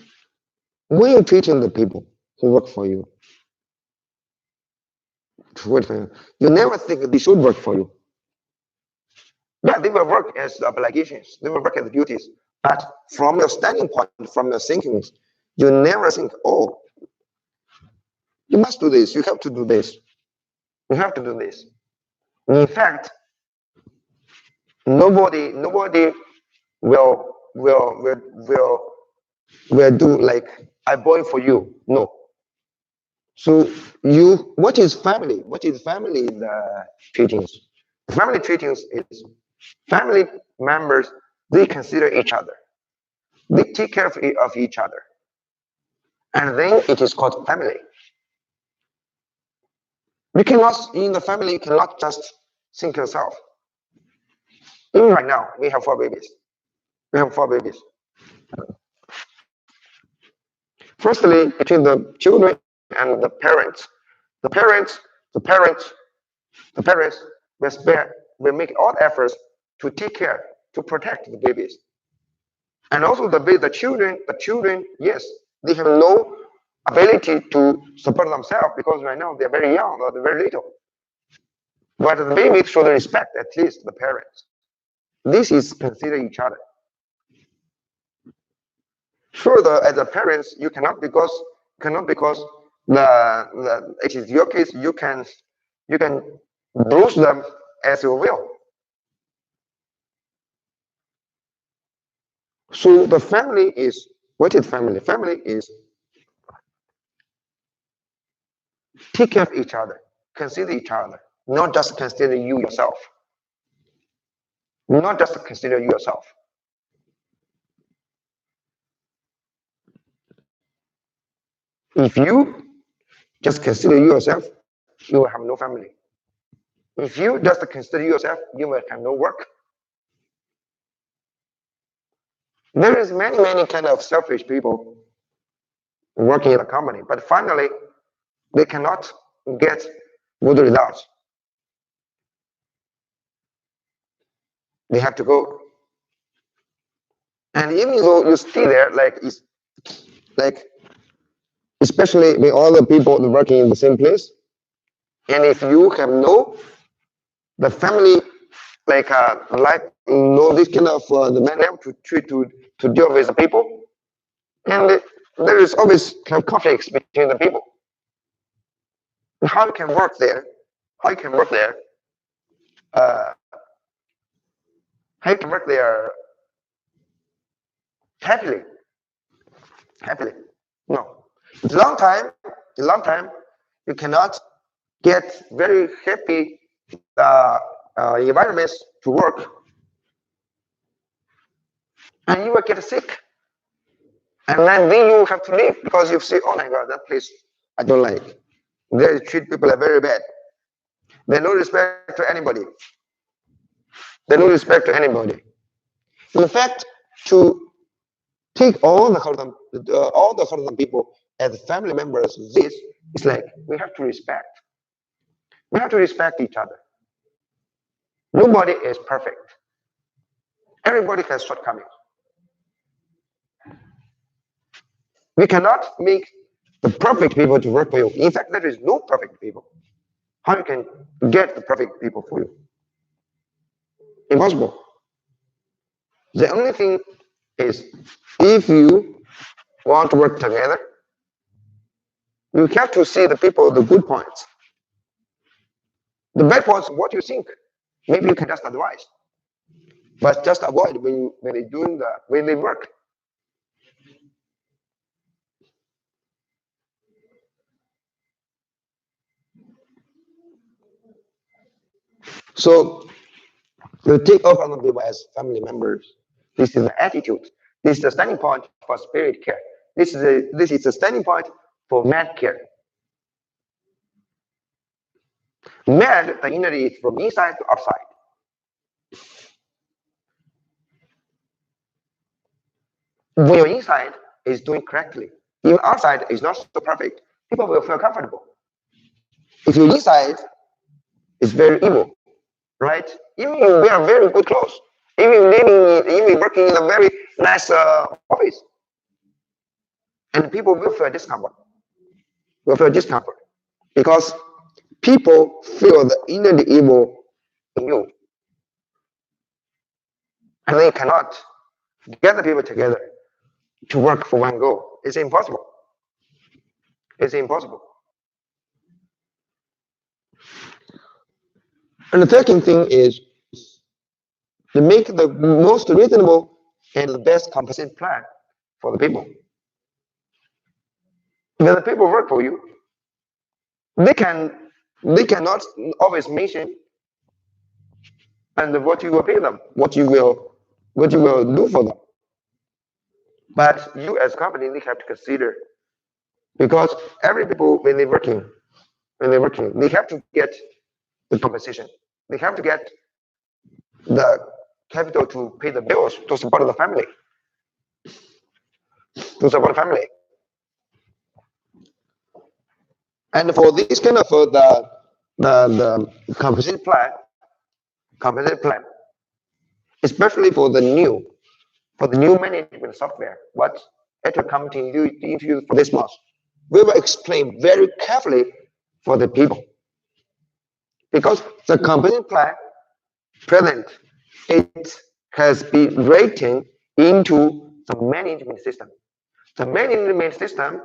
you're treating the people who work for you, you never think they should work for you. Yeah, they will work as obligations, they will work as duties. But from your standing point, from your thinkings, you never think, oh, you must do this, you have to do this, you have to do this. In fact, nobody will will do like I boil for you. No. So what is family? What is family in the treatings? Family treatings is family members, they consider each other. They take care of each other. And then it is called family. You cannot, in the family, you cannot just think yourself. Even right now, we have 4 babies. We have 4 babies. Firstly, between the children and the parents. The parents, the parents, the parents will make all efforts to take care, to protect the babies. And also the children, yes, they have no ability to support themselves because right now they're very young or they're very little. But the babies should respect at least the parents. This is consider each other. Further, as a parents, you cannot because it is your case. You can bruise them as you will. So the family is what is family? Family is take care of each other, consider each other, not just consider you yourself. Not just consider yourself. If you just consider yourself, you will have no family. If you just consider yourself, you will have no work. There is many kind of selfish people working in a company, but finally they cannot get good results. They have to go. And even though you stay there, like especially with all the people working in the same place, and if you have no the family like no this kind of the man have to treat to deal with the people, and there is always conflicts between the people. How you can work there? How you can work there? Uh, how you can work there happily? Happily? No. It's a long time. A long time. You cannot get very happy environments to work, and you will get sick, and then you have to leave because you say, "Oh my God, that place I don't like. They treat people very bad. They no respect to anybody. They no respect to anybody." In fact, to take all the Khartoum people as family members, this is like we have to respect. We have to respect each other. Nobody is perfect. Everybody has shortcomings. We cannot make the perfect people to work for you. In fact, there is no perfect people. How you can get the perfect people for you? Impossible. The only thing is, if you want to work together, you have to see the people, the good points. The bad points, what you think. Maybe you can just advise, but just avoid when they work. So you take all other people as family members. This is the attitude. This is the standing point for spirit care. This is the standing point for med care. made the unity from inside to outside. When your inside is doing correctly, even outside is not so perfect, people will feel comfortable. If your inside is very evil, right? Even you wear very good clothes, even working in a very nice office, and people will feel discomfort. Because people feel the inner evil in you, and they cannot get the people together to work for one goal. It's impossible. It's impossible. And the second thing is to make the most reasonable and the best compensation plan for the people. When the people work for you, they cannot always mention and what you will pay them, what you will do for them. But you as a company, they have to consider, because every people when they're working, they have to get the compensation. They have to get the capital to pay the bills to support the family. And for this kind of the compensation plan, especially for the new management software, what it will come to you for this month, we will explain very carefully for the people, because the compensation plan present, it has been written into the management system. The management system,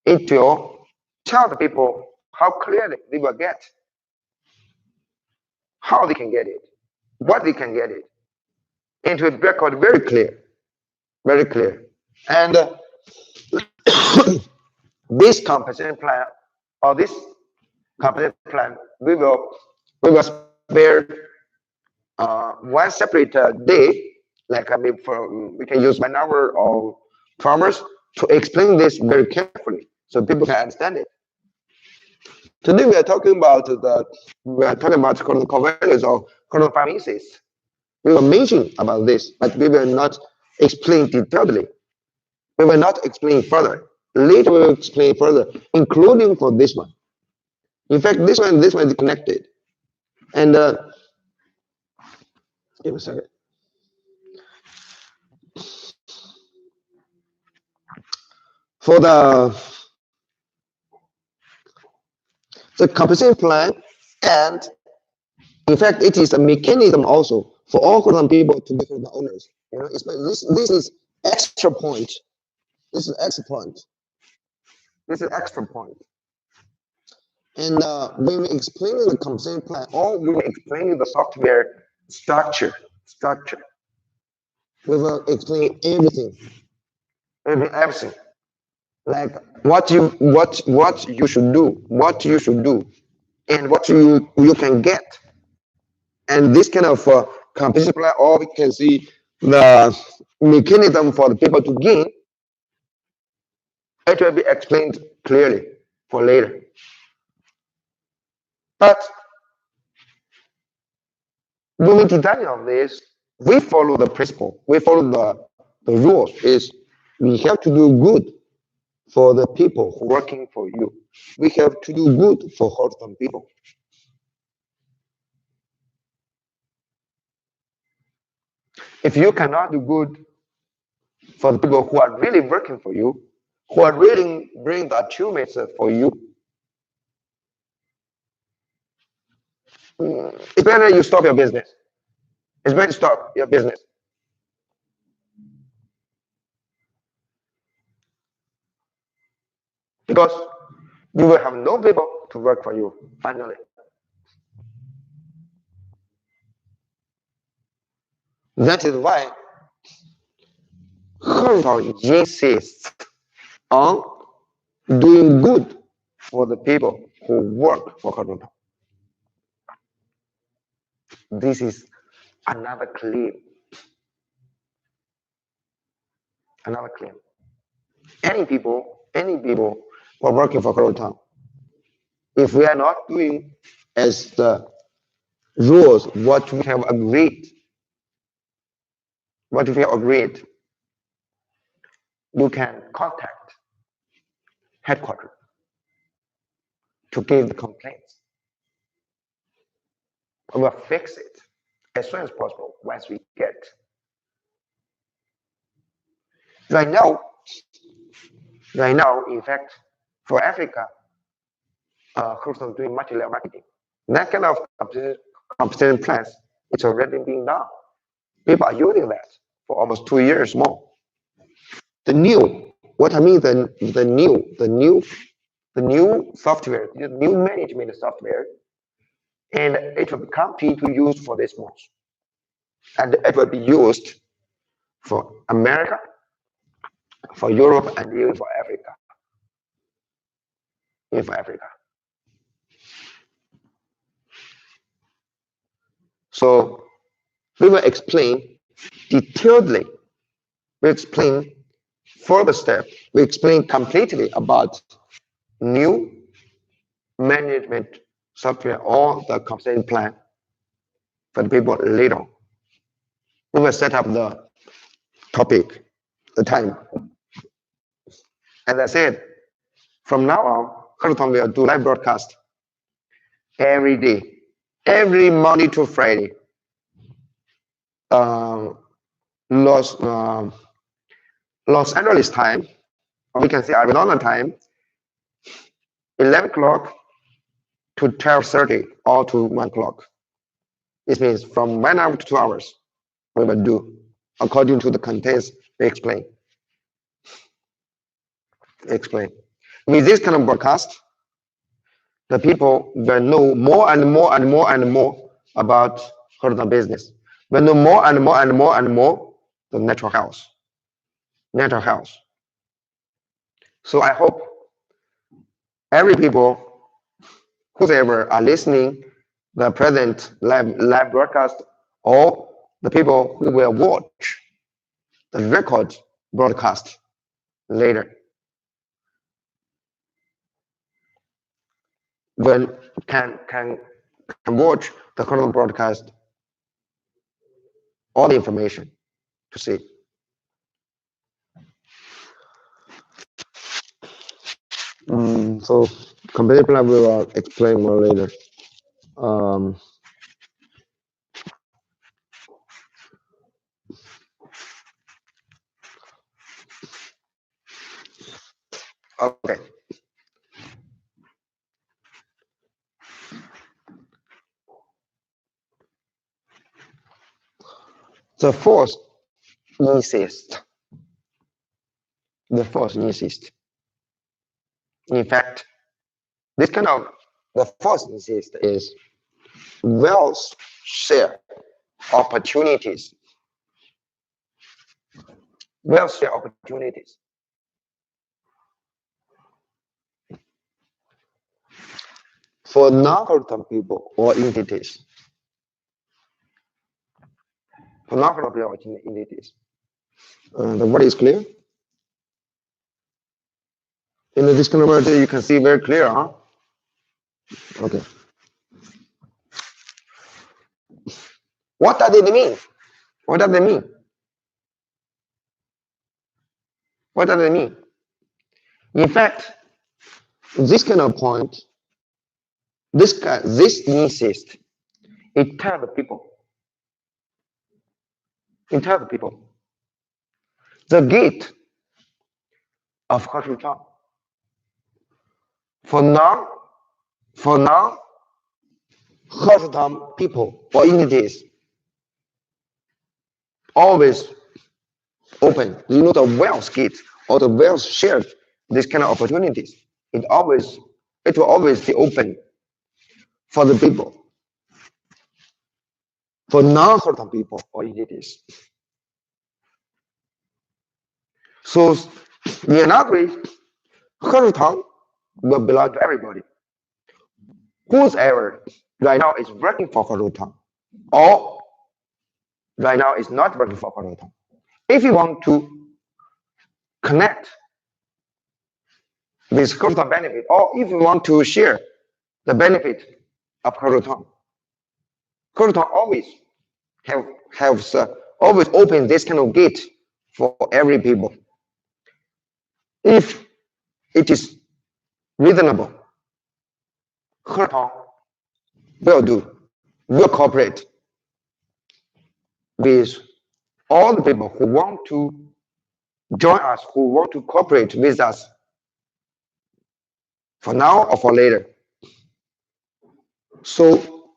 it will tell the people how clearly they will get, how they can get it, what they can get it. It will record very clear. And this compensation plan, or this compensation plan, we will spare one separate day, like we can use 1 hour or 2 hours to explain this very carefully so people can understand it. Today we are talking about core values or core premises. We will mention about this, but we will not explain detailedly. We will not explain further. Later we will explain further, including for this one. In fact, this one is connected. And give a second. For the compensation plan, and in fact, it is a mechanism also for all current people to become the owners. You know, this is extra point. This is extra point. And when we explain the compensation plan, or when we explain the software structure, we will explain everything. Like what you should do, and what you can get. And this kind of compensation plan, or we can see the mechanism for the people to gain, it will be explained clearly for later. But when we design of this, we follow the principle, we follow the rules, is we have to do good for the people working for you. We have to do good for horizontal people. If you cannot do good for the people who are really working for you, who are really bring the achievements for you, it's better you stop your business. It's better to stop your business. Because you will have no people to work for you finally. That is why Hong insists on doing good for the people who work for Hong. This is another claim. Any people who are working for Hong, if we are not doing as the rules, what we have agreed, you can contact headquarters to give the complaints. We will fix it as soon as possible once we get. Right now, in fact, for Africa, Houston doing multi-level marketing. That kind of compensation plans, it's already being done. People are using that for almost 2 years more. The new, what I mean, the new software, the new management software, and it will come to use for this month, and it will be used for America, for Europe, and even for Africa. So we will explain detailedly. We explain further step. We explain completely about new management software or the compensation plan for the people later. We will set up the topic, the time. As I said, from now on, Hackathon will do live broadcast every day, every Monday to Friday. Los Angeles time, or we can say Arizona time, 11 o'clock to 12:30 or to 1 o'clock. This means from 1 hour to 2 hours, we will do according to the contents we explain. With this kind of broadcast, the people will know more and more and more and more about Hackathon business. Will know more and more and more and more the natural health. So I hope every people whoever are listening the present live broadcast, or the people who will watch the record broadcast later, when can watch the current broadcast, all the information to see. So competitive plan we will explain more later. Okay. The force insist. In fact, this kind of the force insist is wealth share opportunities. For non-Hackathon people or entities. The word is clear? In this kind of word, you can see very clear, huh? Okay. What does it mean? In fact, this kind of point, this insist, it tells the people. The gate of Hackathon. For now, Hackathon people or entities always open. You know, the wealth gate or the wealth shared, this kind of opportunities. It will always be open for the people. For non-Hackathon people or entities. So in another way, Hackathon will belong to everybody. Whoever right now is working for Hackathon or right now is not working for Hackathon. If you want to connect this Hackathon benefit, or if you want to share the benefit of Heroton. Heroton always have always open this kind of gate for every people. If it is reasonable, Heroton will cooperate with all the people who want to join us, who want to cooperate with us for now or for later. So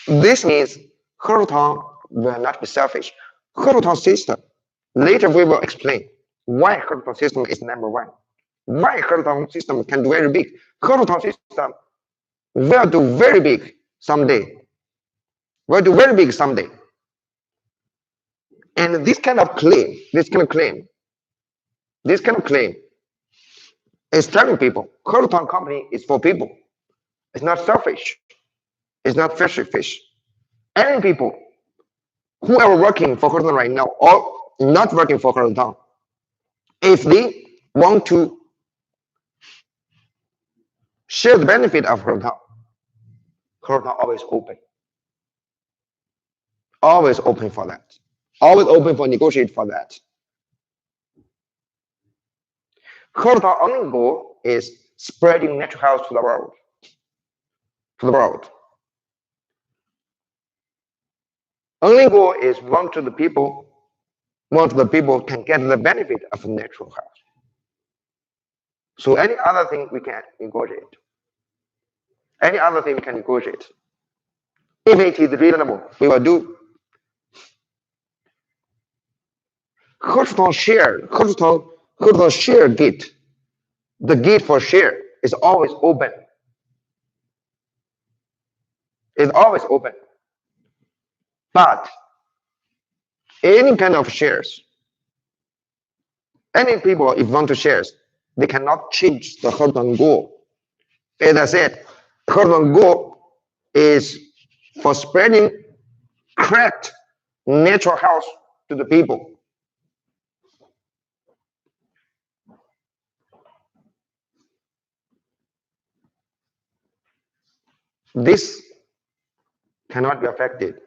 this means Heroton will not be selfish. Heroton system, later we will explain why Heroton system is number one. Why Heroton system can do very big. Heroton system will do very big someday. Will do very big someday. And this kind of claim is telling people, Heroton company is for people. It's not selfish. It's not fish. Any people who are working for Heroton right now or not working for Heroton, if they want to share the benefit of Heroton always open. Always open for that. Always open for negotiate for that. Heroton only goal is spreading natural health to the world. Only goal is want the people can get the benefit of natural health. So any other thing we can negotiate. Any other thing we can negotiate. If it is reasonable, we will do. Heroton share gate. The gate for share is always open. It's always open. But any kind of shares, any people if want to shares, they cannot change the Heroton goal. As I said, Heroton goal is for spreading correct natural health to the people. This cannot be affected.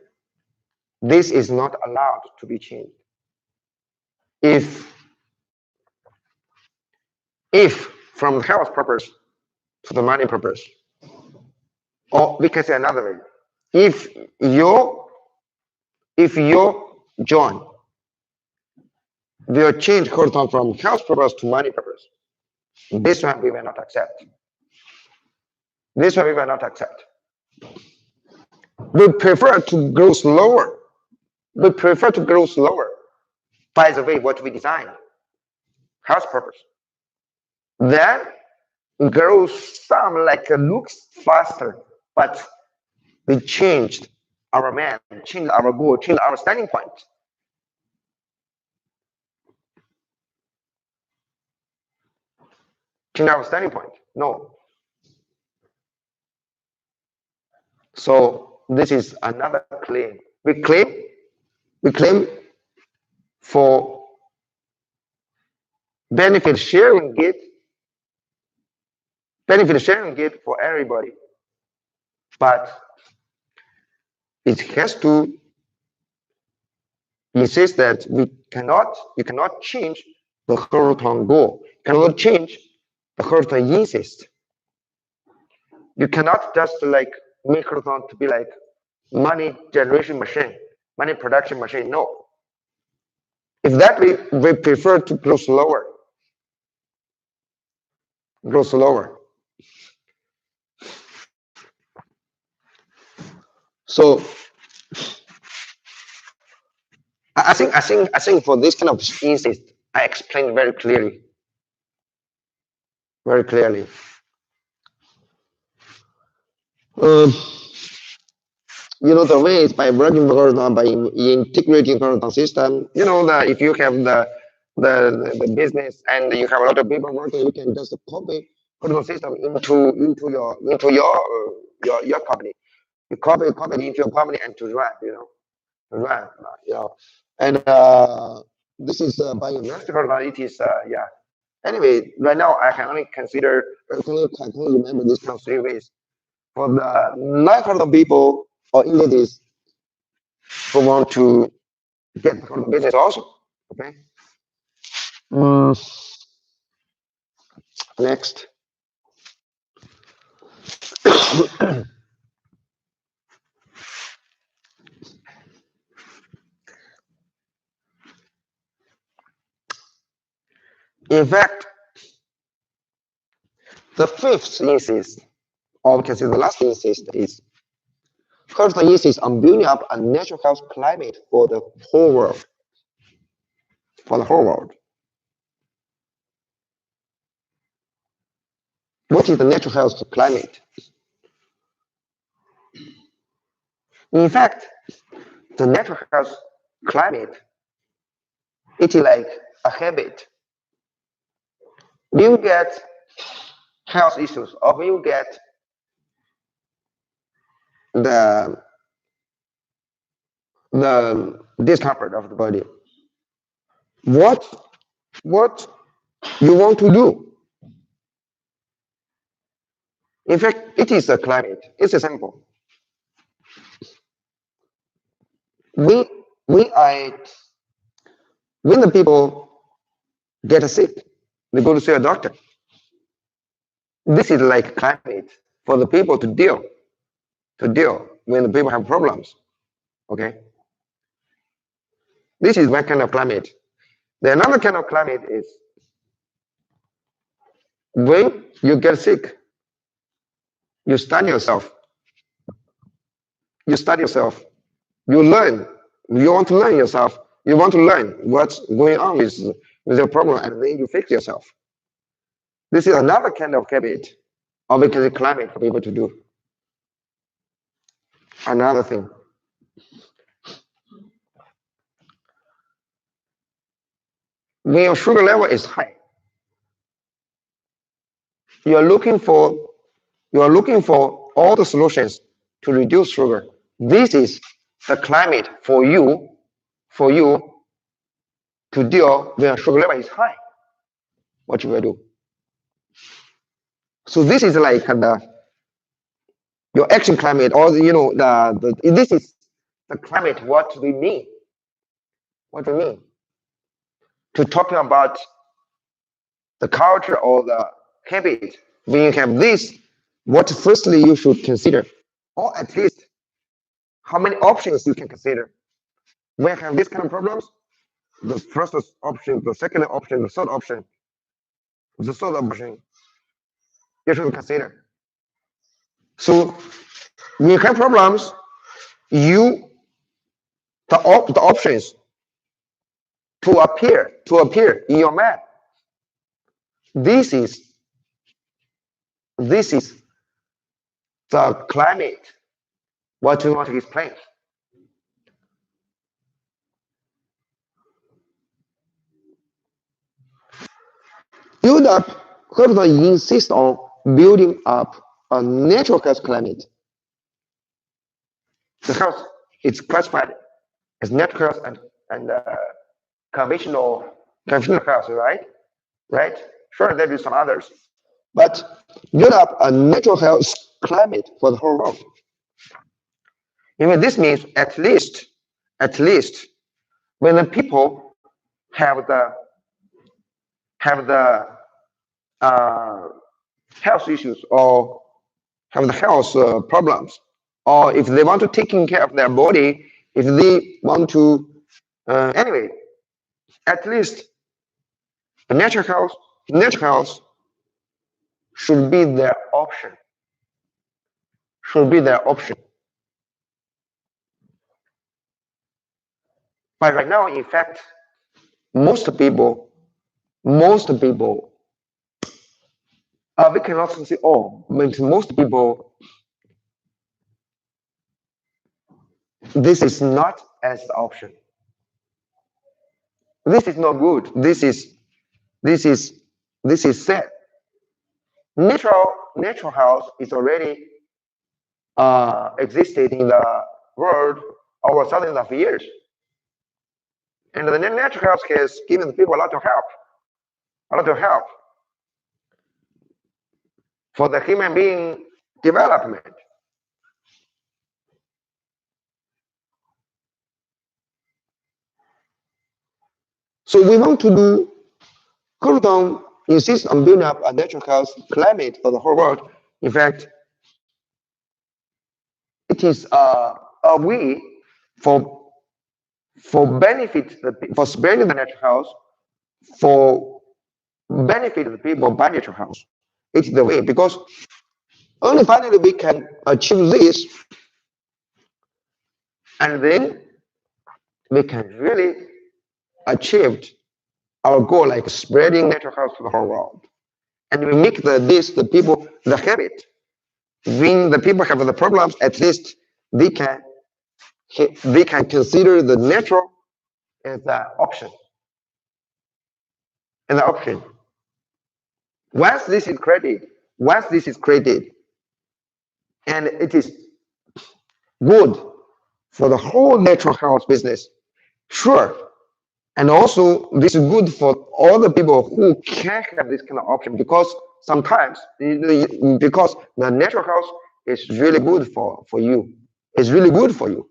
This is not allowed to be changed. If from the health purpose to the money purpose, or we can say another way, if your join will change Heroton from health purpose to money purpose, this one we will not accept. This one we will not accept. We prefer to grow slower. By the way what we design, health purpose. Then grow some like looks faster, but we changed our man, changed our goal, changed our standing point. No. So this is another claim. We claim for benefit sharing gate for everybody, but it has to insist that you cannot change the Heroton goal. You cannot change the Heroton insist. You cannot just like make Heroton to be like money generation machine, money production machine. No. If that we prefer to grow slower. So I think for this kind of insist, I explained very clearly. The way is by working Heroton, by integrating Heroton system. That if you have the business and you have a lot of people working, you can just copy Heroton system into your company. You copy it into your company and to run. And this is by investor Heroton. It is yeah. Anyway, right now I can only remember these kind of 3 ways. for the 900 people or entities who want to get the business also. Okay. Next. In fact, the fifth insist, or we can say the last insist, is first insist on building up a natural health climate for the whole world. For the whole world. What is the natural health climate? In fact, the natural health climate, it is like a habit. When you get health issues, or when you get the discomfort of the body, what you want to do? In fact, it is a climate. It's simple. When the people get sick, they go to see a doctor. This is like climate for the people to deal when the people have problems. Okay. This is one kind of climate. The another kind of climate is when you get sick, you study yourself. You study yourself. You learn. You want to learn yourself. You want to learn what's going on with your problem, and then you fix yourself. This is another kind of habit, or we can say climate for people to do. Another thing. When your sugar level is high, you are looking for all the solutions to reduce sugar. This is the climate for you to deal when sugar level is high. What you will do? So this is like your action climate, or this is the climate. What we mean? What we mean? To talking about the culture or the habit. When you have this, what firstly you should consider, or at least how many options you can consider. When you have this kind of problems, the first option, the second option, the third option, you should consider. So when you have problems, the options to appear in your map. This is the climate what we want to explain. Herbert insists on building up a natural health climate. The health is classified as natural health and conventional health, right? Right? Sure, there is some others, but build up a natural health climate for the whole world. Even this means at least when the people have the health issues or have the health problems, or if they want to take care of their body, if they want to anyway, at least the natural health should be their option. But right now, in fact, most people, we cannot say all, but most people, this is not as the option. This is not good. This is sad. Natural health is already existed in the world over thousands of years. And the natural health has given people a lot of help. For the human being development. So we want to do Cooldown insists on building up a natural health climate for the whole world. In fact, it is a way for for spreading the natural health, for benefit the people by natural health. It's the way, because only finally we can achieve this, and then we can really achieve our goal, like spreading natural health to the whole world. And we make the people the habit. When the people have the problems, at least they can consider the natural as an option. As an option. Once this is created, and it is good for the whole natural health business, sure. And also, this is good for all the people who can have this kind of option, because sometimes, because the natural health is really good for you. It's really good for you.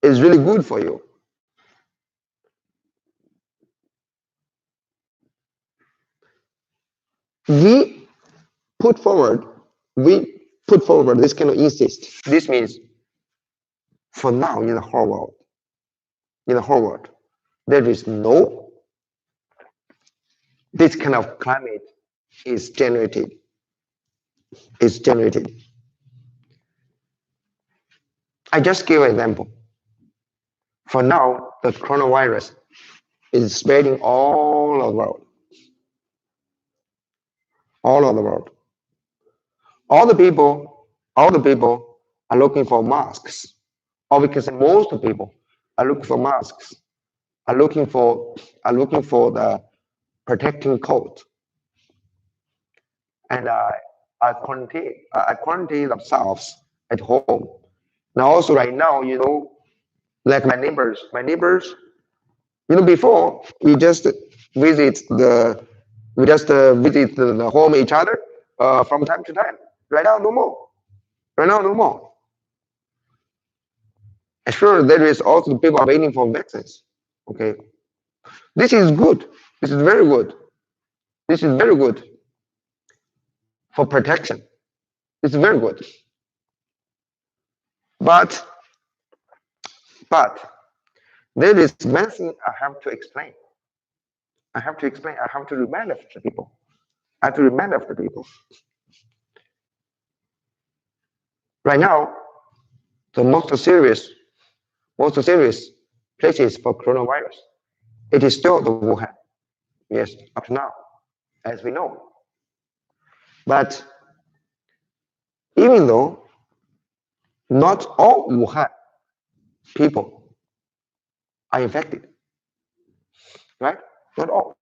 It's really good for you. We put forward this kind of insist. This means for now in the whole world, there is no this kind of climate is generated. I just give an example. For now, the coronavirus is spreading all over the world. All over the world. All the people are looking for masks. Or we can say most people are looking for masks, are looking for the protecting coat. And I quarantine themselves at home. Now also right now, like my neighbors, before we just visit the home each other from time to time. Right now, no more. And sure, there is also people are waiting for vaccines. Okay, this is good. This is very good. This is very good for protection. It's very good. But there is one thing I have to explain. I have to remind the people. Right now, the most serious places for coronavirus, it is still the Wuhan. Yes, up to now, as we know. But even though not all Wuhan people are infected, right? Not all.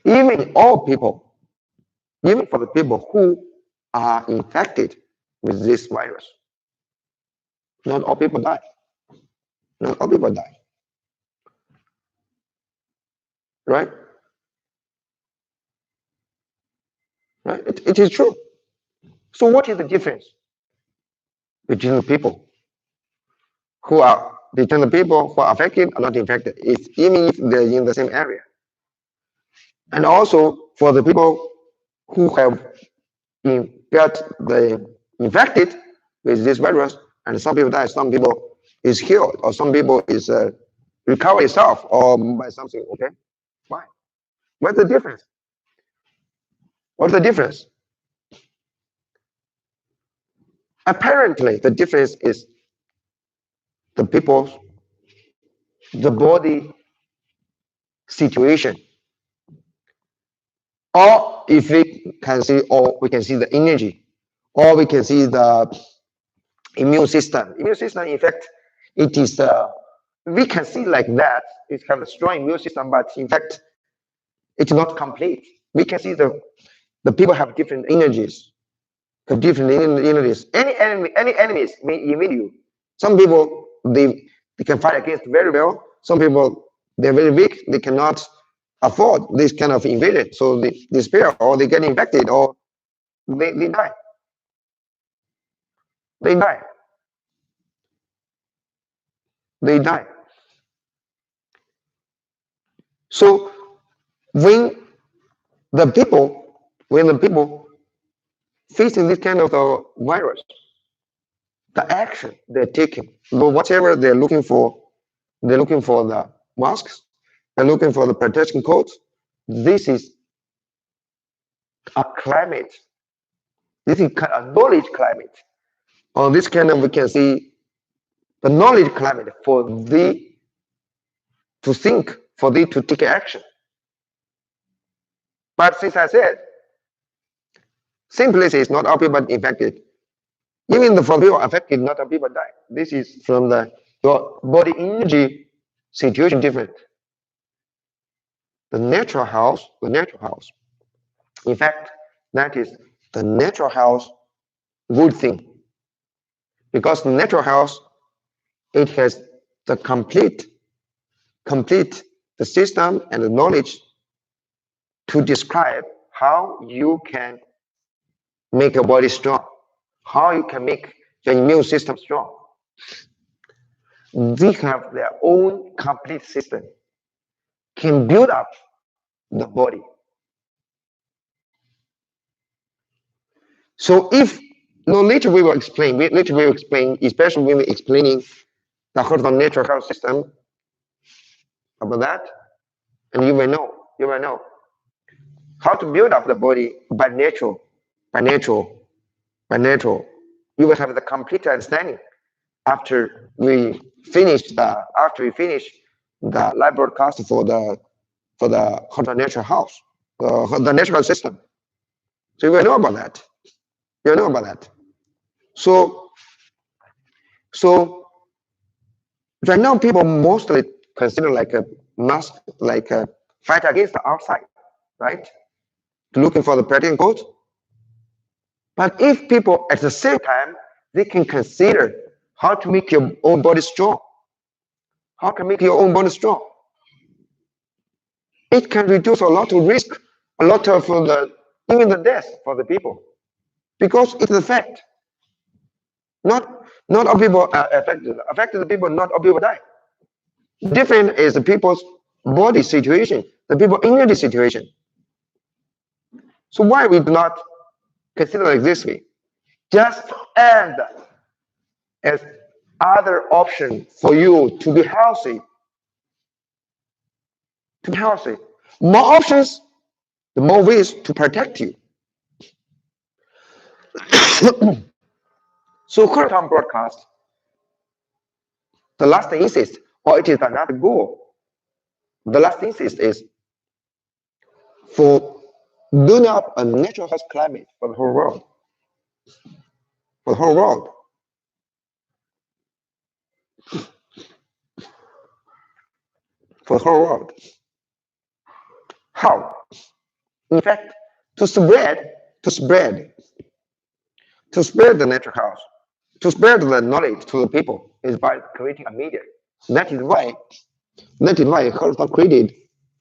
Even for the people who are infected with this virus, not all people die. Right? Right? It is true. So what is the difference between the people who are affected or not infected, even if they're in the same area? And also for the people who have infected with this virus, and some people die, some people is healed, or some people is recover itself or by something. Okay, why? What's the difference? Apparently, the difference is the body situation. Or if we can see the energy, or we can see the immune system. In fact, it is we can see like that. It has a strong immune system, but in fact, it's not complete. We can see the people have different energies. Any enemies may invade you. Some people they can fight against very well. Some people they're very weak. They cannot afford this kind of invasion, so they despair or they get infected or they die. They die. They die. So when the people facing this kind of virus, the action they're taking, whatever they're looking for the masks, they're looking for the protection coats. This is a climate. This is a knowledge climate. Or this kind of, we can see the knowledge climate for the to think, for they to take action. But since I said, same places is not all people infected. Even the from people affected, not all people die. This is from your body energy situation different. The natural house. In fact, that is the natural house good thing. Because the natural house, it has the complete the system and the knowledge to describe how you can make your body strong, how you can make your immune system strong. They have their own complete system, can build up the body. So if later we will explain, especially when we're explaining the whole natural health system about that, and you will know how to build up the body by natural. You will have the complete understanding after we finish the live broadcast for the natural house, the natural system. So you will know about that. You know about that. So right now people mostly consider like a mask, like a fight against the outside, right? Looking for the protein coat. But if people at the same time they can consider how to make your own body strong. How can make your own body strong? It can reduce a lot of risk, a lot of even the death for the people, because it's a fact. Not all people are affected. Affected people, not all people die. Different is the people's body situation, the people immunity situation. So why we do not consider like this way? Just add as other option for you to be healthy. To be healthy. More options, the more ways to protect you. So current on broadcast, the last insist, or it is another goal. The last insist is for building up a natural health climate for the whole world. For the whole world. For the whole world. How? In fact, to spread the natural health, to spread the knowledge to the people is by creating a media. That is why Hearthstone created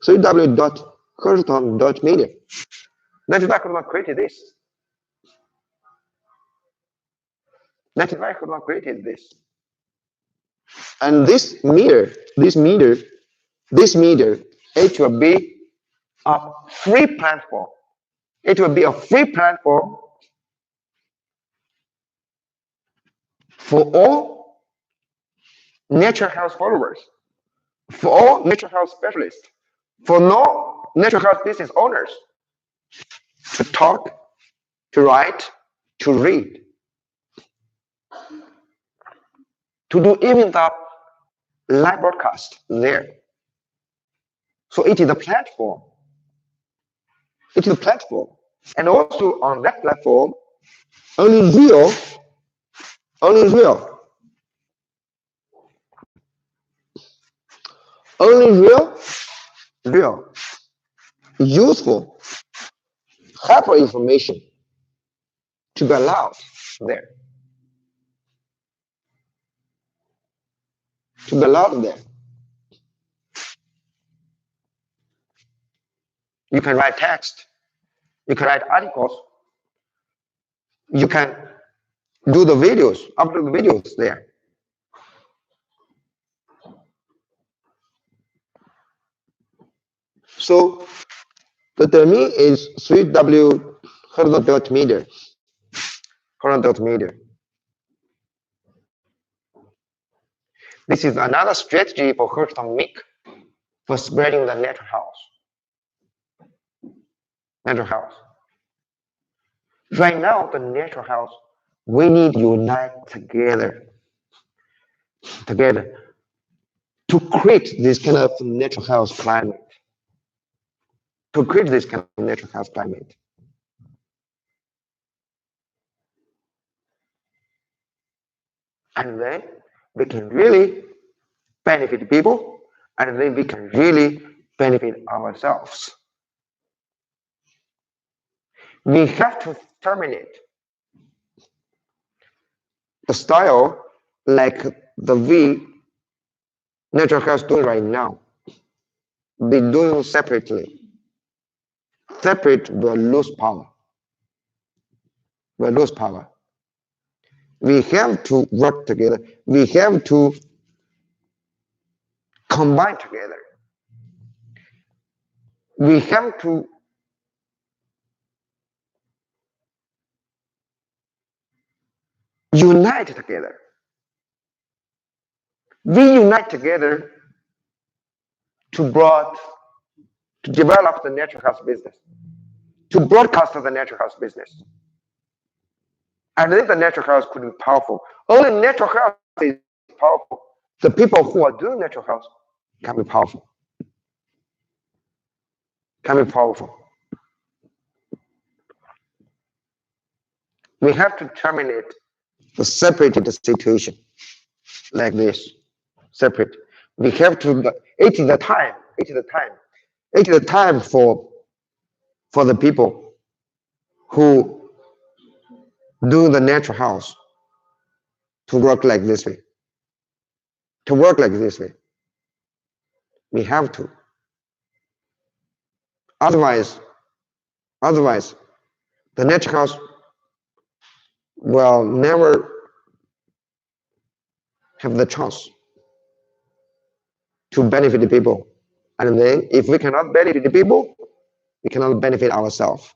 www.hearthstone.media. That is why Hearthstone created this. That is why Hearthstone created this. And this meter, it will be a free platform. It will be a free platform for all natural health followers, for all natural health specialists, for no natural health business owners to talk, to write, to read, to do even the live broadcast there. So it is a platform. It is a platform. And also on that platform, only real, useful, helpful information to be allowed there. To be allowed there. You can write text. You can write articles. You can do the videos, upload the videos there. So the domain is 3W horizontal.media. Horizontal.media. This is another strategy for Horizontal make for spreading the natural health. Natural health. Right now, the natural health, we need to unite together to create this kind of natural health climate. To create this kind of natural health climate. And then we can really benefit people, and then we can really benefit ourselves. We have to terminate the style like the way natural health doing right now. They do separately. Separate will lose power. Will lose power. We have to work together. We have to combine together. We have to unite together. We unite together to develop the natural health business, to broadcast the natural health business. And then the natural health could be powerful. Only natural health is powerful. The people who are doing natural health can be powerful. Can be powerful. We have to terminate the separated situation like this. Separate. We have to. It is the time. It is the time. It is the time for the people who do the natural health to work like this way. To work like this way. We have to. Otherwise, the natural health will never have the chance to benefit the people. And then if we cannot benefit the people, we cannot benefit ourselves.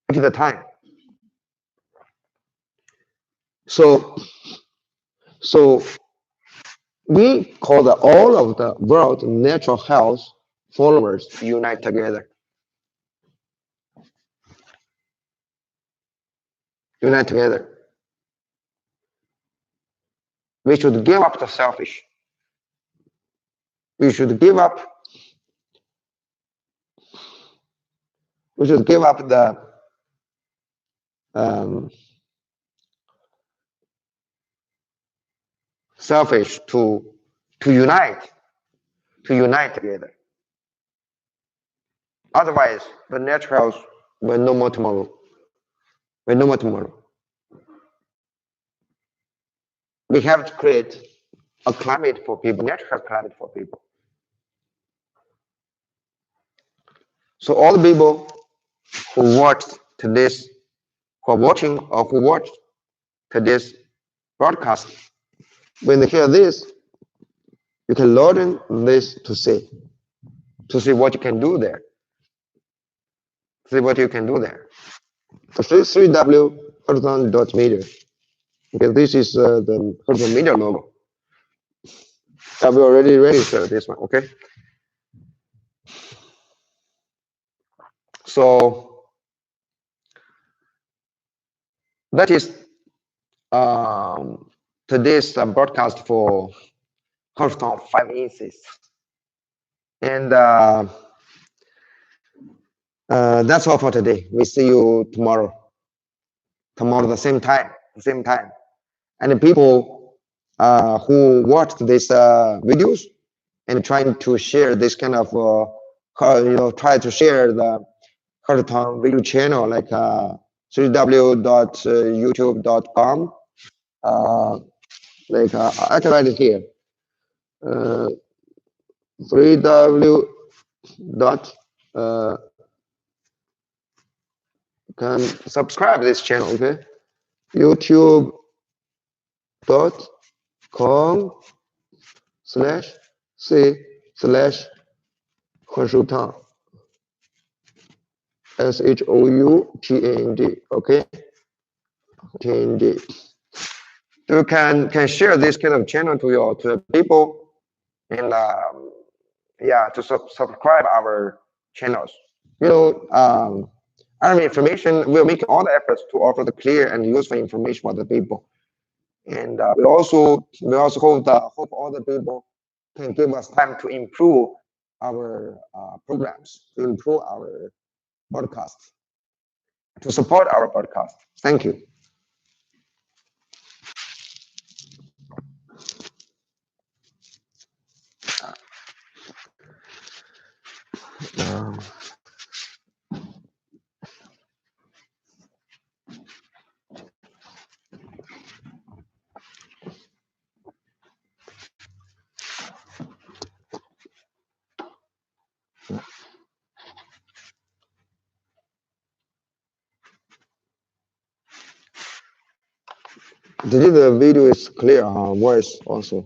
It is the time. So we call all of the world natural health followers unite together. Unite together. We should give up the selfish. We should give up. We should give up the selfish to unite together. Otherwise, the natural health will no more tomorrow. Will no more tomorrow. We have to create a climate for people, natural health climate for people. So all the people who watched today's, who are watching or who watched today's broadcast, when they hear this, you can learn this to see what you can do there. See what you can do there. So 3W horizontal.media. Okay, this is the horizontal media logo. Have we already registered this one? Okay. So that is today's broadcast for horizontal 5 inches. And that's all for today. We see you tomorrow. Tomorrow, the same time. And the people who watched these videos and trying to share this kind of, try to share the horizontal video channel like www.youtube.com. I can write it here. 3W dot can subscribe this channel, okay? youtube.com/c/heshoutang SHOUTANG, okay? TNG. You can share this kind of channel to the people, and yeah, to subscribe our channels. Army Information will make all the efforts to offer the clear and useful information for the people. And we also hope all the people can give us time to improve our programs, to improve our podcasts, to support our podcast. Thank you. The video is clear, voice also.